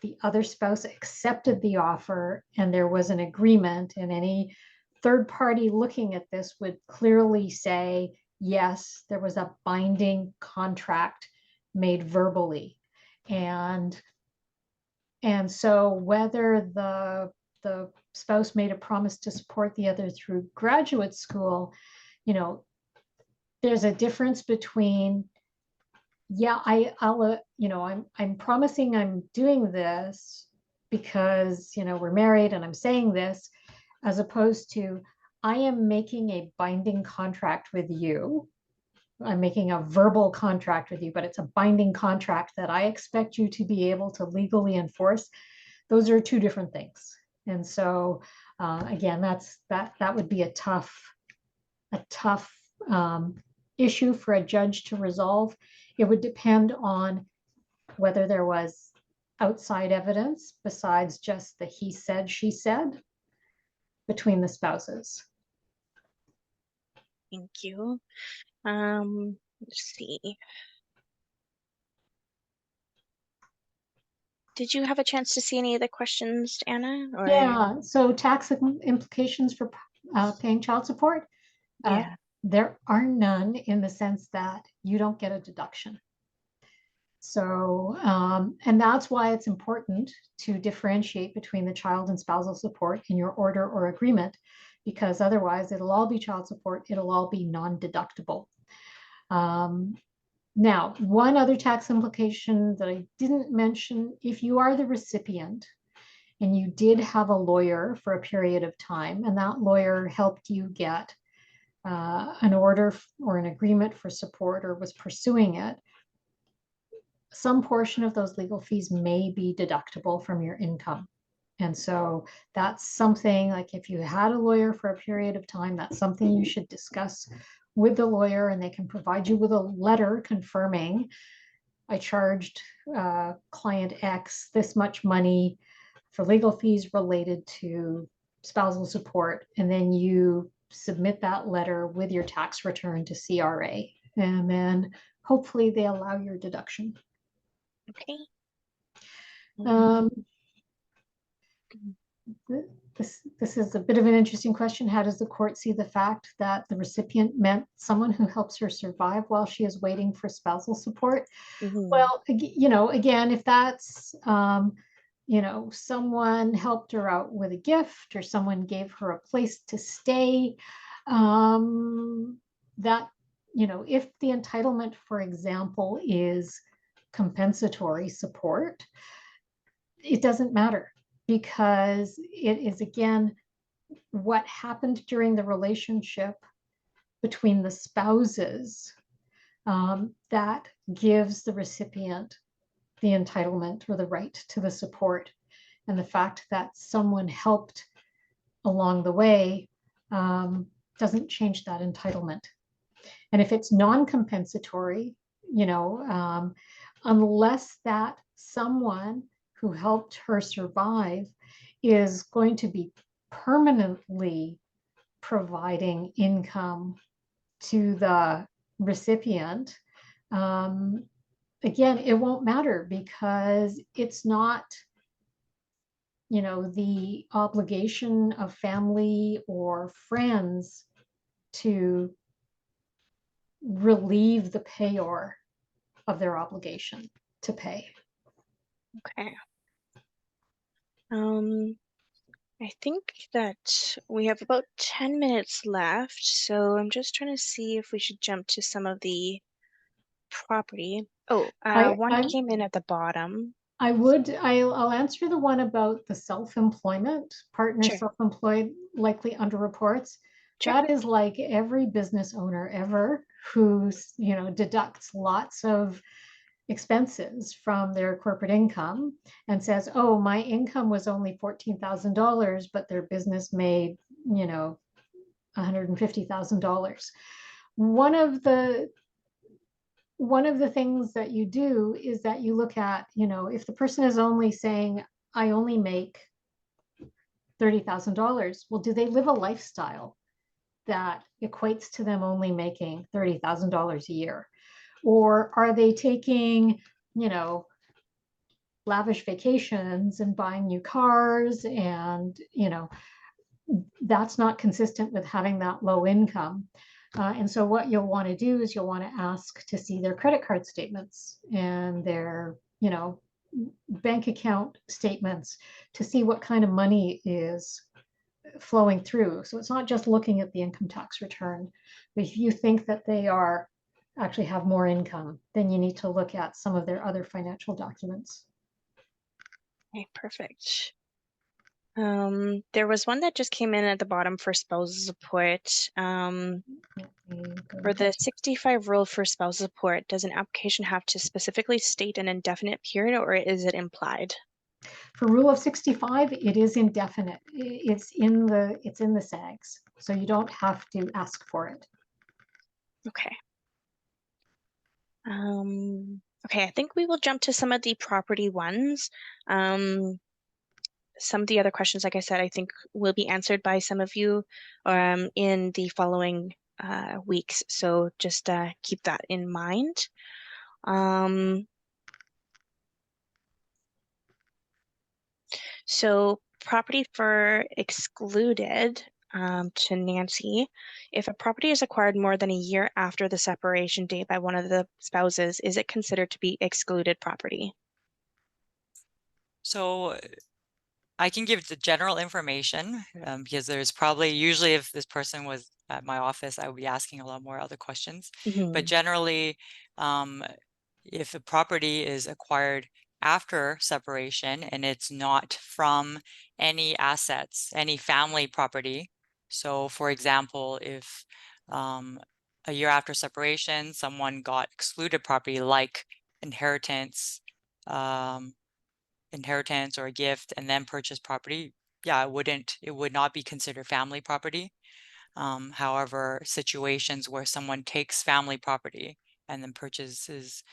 Speaker 2: the other spouse accepted the offer, and there was an agreement, and any third party looking at this would clearly say, yes, there was a binding contract made verbally. And so whether the spouse made a promise to support the other through graduate school, there's a difference between, yeah, I'm promising I'm doing this because, we're married and I'm saying this, as opposed to, I am making a binding contract with you. I'm making a verbal contract with you, but it's a binding contract that I expect you to be able to legally enforce. Those are two different things. And so, again, that would be a tough issue for a judge to resolve. It would depend on whether there was outside evidence besides just the he said, she said between the spouses.
Speaker 1: Thank you. Let's see. Did you have a chance to see any of the questions, Anna? Or...
Speaker 2: Yeah, so tax implications for paying child support.
Speaker 1: Yeah.
Speaker 2: There are none, in the sense that you don't get a deduction. So, and that's why it's important to differentiate between the child and spousal support in your order or agreement, because otherwise it'll all be child support, it'll all be non-deductible. Now, one other tax implication that I didn't mention, if you are the recipient and you did have a lawyer for a period of time, and that lawyer helped you get an order or an agreement for support, or was pursuing it, some portion of those legal fees may be deductible from your income. And so that's something, like, if you had a lawyer for a period of time, that's something you should discuss with the lawyer, and they can provide you with a letter confirming, I charged client X this much money for legal fees related to spousal support. And then you submit that letter with your tax return to CRA, and then hopefully they allow your deduction.
Speaker 1: Okay.
Speaker 2: This is a bit of an interesting question. How does the court see the fact that the recipient meant someone who helps her survive while she is waiting for spousal support? Well, again, if that's, someone helped her out with a gift, or someone gave her a place to stay, that, if the entitlement, for example, is compensatory support, it doesn't matter, because it is, again, what happened during the relationship between the spouses that gives the recipient the entitlement or the right to the support. And the fact that someone helped along the way doesn't change that entitlement. And if it's non-compensatory, unless that someone who helped her survive is going to be permanently providing income to the recipient, again, it won't matter, because it's not, the obligation of family or friends to relieve the payor of their obligation to pay.
Speaker 1: Okay. I think that we have about 10 minutes left, so I'm just trying to see if we should jump to some of the property. Oh, one came in at the bottom.
Speaker 2: I'll answer the one about the self-employment, partner
Speaker 1: Sure.
Speaker 2: self-employed, likely underreports.
Speaker 1: Sure.
Speaker 2: That is like every business owner ever who's, deducts lots of expenses from their corporate income and says, oh, my income was only $14,000, but their business made, $150,000. One of the things that you do is that you look at, if the person is only saying, I only make $30,000, well, do they live a lifestyle that equates to them only making $30,000 a year? Or are they taking, lavish vacations and buying new cars, and that's not consistent with having that low income. And so what you'll want to do is you'll want to ask to see their credit card statements and their, bank account statements to see what kind of money is flowing through. So it's not just looking at the income tax return. But if you think that they are actually have more income, then you need to look at some of their other financial documents.
Speaker 1: Okay, perfect. There was one that just came in at the bottom for spousal support. For the 65 rule for spousal support, does an application have to specifically state an indefinite period, or is it implied?
Speaker 2: For rule of 65, it is indefinite. It's in the SAGs, so you don't have to ask for it.
Speaker 1: Okay. Okay, I think we will jump to some of the property ones. Some of the other questions, like I said, I think will be answered by some of you in the following weeks. So just keep that in mind. So property for excluded, to Nancy. If a property is acquired more than a year after the separation date by one of the spouses, is it considered to be excluded property?
Speaker 3: So I can give the general information because there's probably, usually if this person was at my office, I would be asking a lot more other questions. But generally, if a property is acquired after separation and it's not from any assets, any family property. So for example, if a year after separation, someone got excluded property like inheritance, or a gift, and then purchase property, yeah, it would not be considered family property. However, situations where someone takes family property and then purchases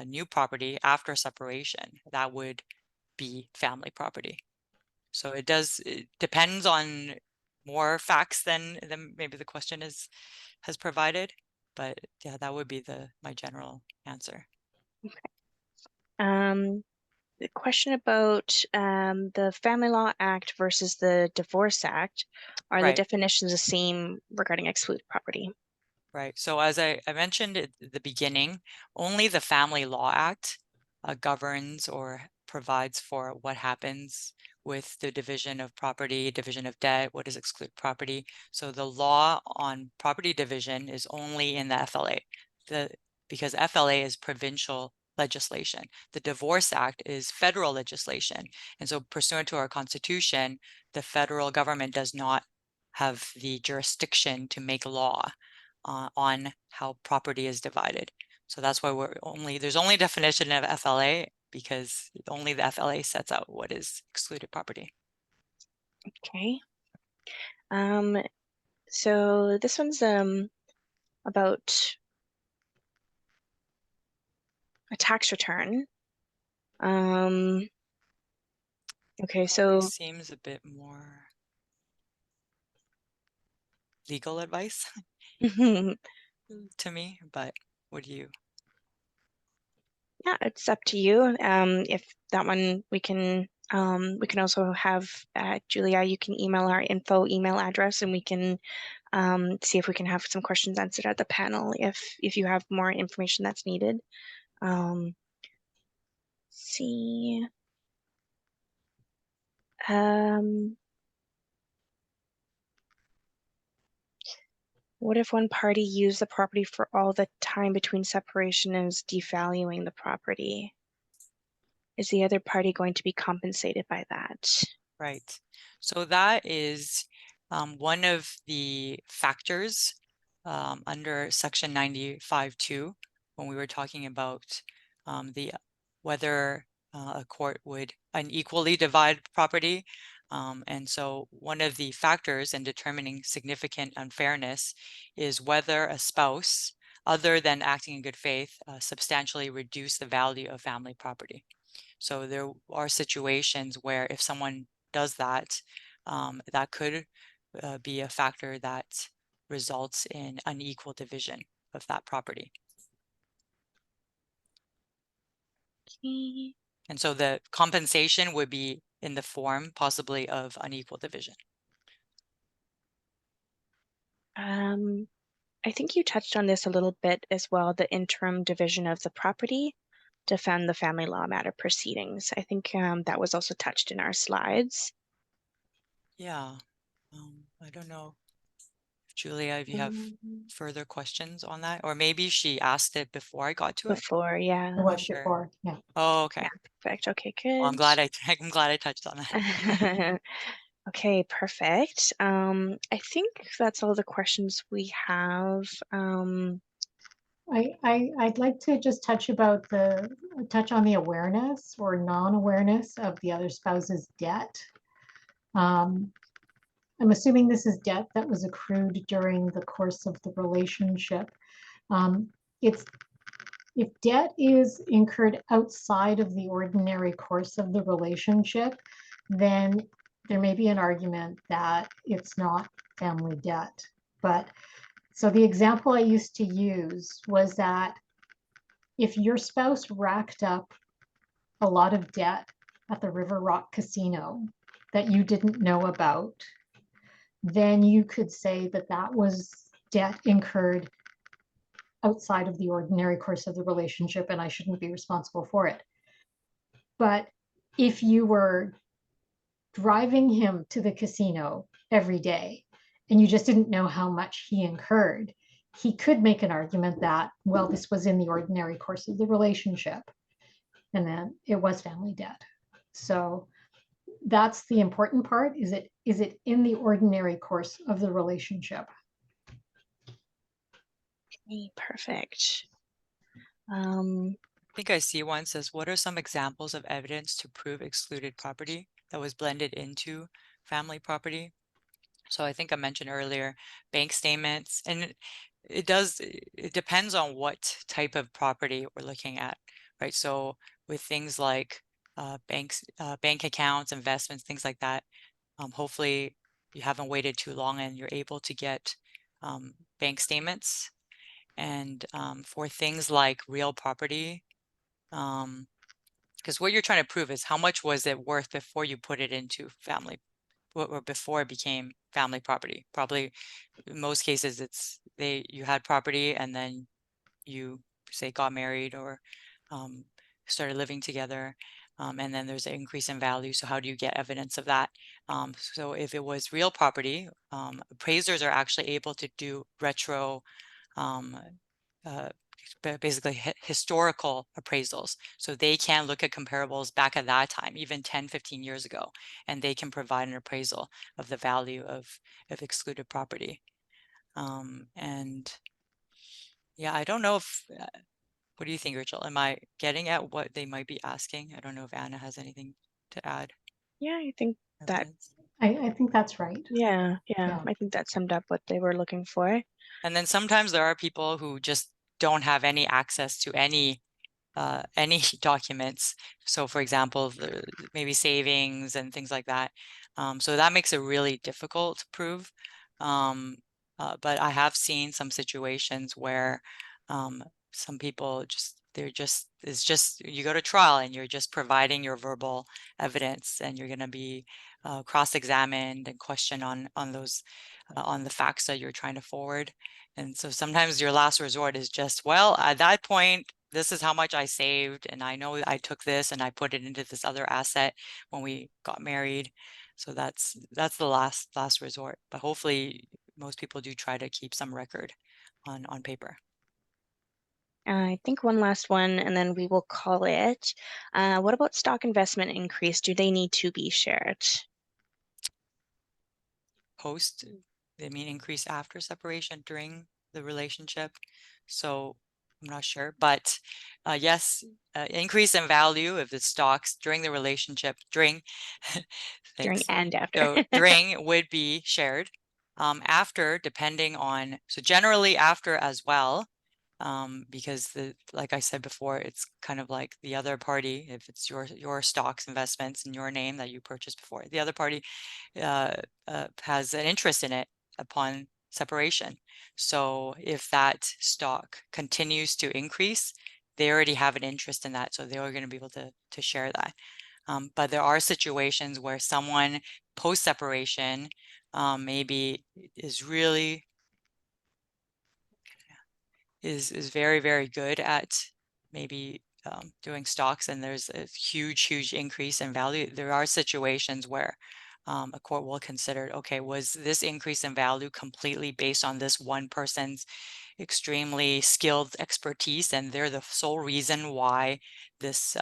Speaker 3: new property after separation, that would be family property. So it depends on more facts than maybe the question has provided, but yeah, that would be my general answer.
Speaker 1: The question about the Family Law Act versus the Divorce Act, are the
Speaker 3: Right.
Speaker 1: definitions the same regarding excluded property?
Speaker 3: Right. So as I mentioned at the beginning, only the Family Law Act governs or provides for what happens with the division of property, division of debt, what is excluded property. So the law on property division is only in the FLA, because FLA is provincial legislation. The Divorce Act is federal legislation. And so pursuant to our Constitution, the federal government does not have the jurisdiction to make law on how property is divided. So that's why there's only definition of FLA because only the FLA sets out what is excluded property.
Speaker 1: Okay. So this one's about a tax return. Okay, so
Speaker 3: seems a bit more legal advice to me, but what do you?
Speaker 1: Yeah, it's up to you. If that one we can also have Julia, you can email our info email address and we can see if we can have some questions answered at the panel if you have more information that's needed. See. What if one party used the property for all the time between separation and is devaluing the property? Is the other party going to be compensated by that?
Speaker 3: Right. So that is one of the factors under Section 95(2) when we were talking about whether a court would unequally divide property. And so one of the factors in determining significant unfairness is whether a spouse, other than acting in good faith, substantially reduce the value of family property. So there are situations where if someone does that, that could be a factor that results in unequal division of that property.
Speaker 1: Okay.
Speaker 3: And so the compensation would be in the form possibly of unequal division.
Speaker 1: I think you touched on this a little bit as well, the interim division of the property to fund the family law matter proceedings. I think that was also touched in our slides.
Speaker 3: Yeah. I don't know, Julia, if you have further questions on that, or maybe she asked it before I got to it.
Speaker 1: Before, yeah.
Speaker 2: It
Speaker 3: I'm not
Speaker 2: was
Speaker 3: sure.
Speaker 2: before, yeah.
Speaker 3: Oh, okay.
Speaker 1: Yeah, perfect. Okay,
Speaker 3: Well, I'm
Speaker 1: good.
Speaker 3: glad I'm glad I touched on that.
Speaker 1: Okay, perfect. I think that's all the questions we have.
Speaker 2: I'd like to just touch on the awareness or non-awareness of the other spouse's debt. I'm assuming this is debt that was accrued during the course of the relationship. It's if debt is incurred outside of the ordinary course of the relationship, then there may be an argument that it's not family debt. But so the example I used to use was that if your spouse racked up a lot of debt at the River Rock Casino that you didn't know about, then you could say that that was debt incurred outside of the ordinary course of the relationship and I shouldn't be responsible for it. But if you were driving him to the casino every day and you just didn't know how much he incurred, he could make an argument that, well, this was in the ordinary course of the relationship and then it was family debt. So that's the important part. Is it in the ordinary course of the relationship?
Speaker 1: Perfect.
Speaker 3: I think I see one says, what are some examples of evidence to prove excluded property that was blended into family property? So I think I mentioned earlier, bank statements, and it depends on what type of property we're looking at, right? So with things like bank accounts, investments, things like that, hopefully you haven't waited too long and you're able to get bank statements. And for things like real property, because what you're trying to prove is how much was it worth before you put it into family, or before it became family property. Probably in most cases you had property and then you say got married or started living together, and then there's an increase in value. So how do you get evidence of that? So if it was real property, appraisers are actually able to do retro basically historical appraisals. So they can look at comparables back at that time, even 10, 15 years ago, and they can provide an appraisal of the value of excluded property. And yeah, I don't know if, what do you think, Rachel? Am I getting at what they might be asking? I don't know if Anna has anything to add.
Speaker 1: Yeah, I think that,
Speaker 3: Evidence.
Speaker 2: I think that's right.
Speaker 1: yeah,
Speaker 2: Yeah.
Speaker 1: I think that summed up what they were looking for.
Speaker 3: And then sometimes there are people who just don't have any access to any documents. So for example, maybe savings and things like that. So that makes it really difficult to prove. But I have seen some situations where some people it's just you go to trial and you're just providing your verbal evidence and you're going to be cross-examined and questioned on those on the facts that you're trying to forward. And so sometimes your last resort is just, well, at that point, this is how much I saved, and I know I took this and I put it into this other asset when we got married. So that's the last resort. But hopefully most people do try to keep some record on paper.
Speaker 1: I think one last one, and then we will call it. What about stock investment increase? Do they need to be shared?
Speaker 3: Post, they mean increase after separation, during the relationship. So I'm not sure, but yes, increase in value if the stocks during the relationship,
Speaker 1: During
Speaker 3: thanks.
Speaker 1: and after.
Speaker 3: So during would be shared. After, depending on, so generally after as well, because like I said before, it's kind of like the other party, if it's your stocks, investments in your name that you purchased before, the other party has an interest in it upon separation. So if that stock continues to increase, they already have an interest in that, so they're going to be able to share that. But there are situations where someone post-separation maybe is really is very, very good at maybe doing stocks, and there's a huge increase in value. There are situations where a court will consider, okay, was this increase in value completely based on this one person's extremely skilled expertise, and they're the sole reason why this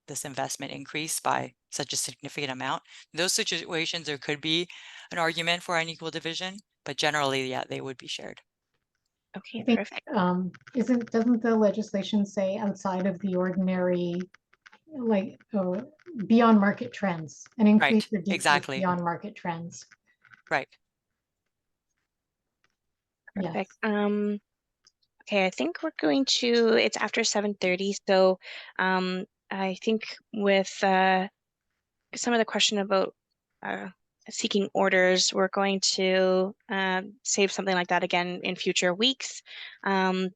Speaker 3: this investment increased by such a significant amount? In those situations, there could be an argument for unequal division, but generally, yeah, they would be shared.
Speaker 1: Okay,
Speaker 2: I think,
Speaker 1: perfect.
Speaker 2: doesn't the legislation say outside of the ordinary, like, beyond market trends, an increase
Speaker 3: Right,
Speaker 2: or decrease
Speaker 3: exactly.
Speaker 2: beyond market trends?
Speaker 3: Right.
Speaker 2: Yes.
Speaker 1: Perfect. Okay, I think we're going to, it's after 7:30, so I think with some of the question about seeking orders, we're going to save something like that again in future weeks.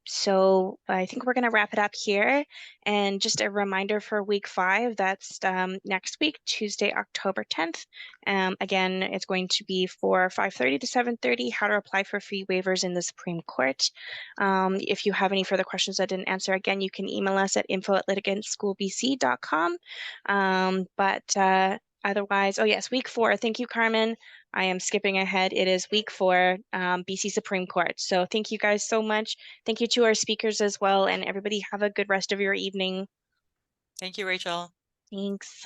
Speaker 1: So I think we're going to wrap it up here. And just a reminder for week 5, that's next week, Tuesday, October 10th. Again, it's going to be for 5:30 to 7:30, how to apply for fee waivers in the Supreme Court. If you have any further questions I didn't answer, again, you can email us at info@litigantschoolbc.com. Otherwise, oh yes, week 4. Thank you, Carmen. I am skipping ahead. It is week 4, BC Supreme Court. So thank you guys so much. Thank you to our speakers as well. And everybody have a good rest of your evening.
Speaker 3: Thank you, Rachel.
Speaker 1: Thanks.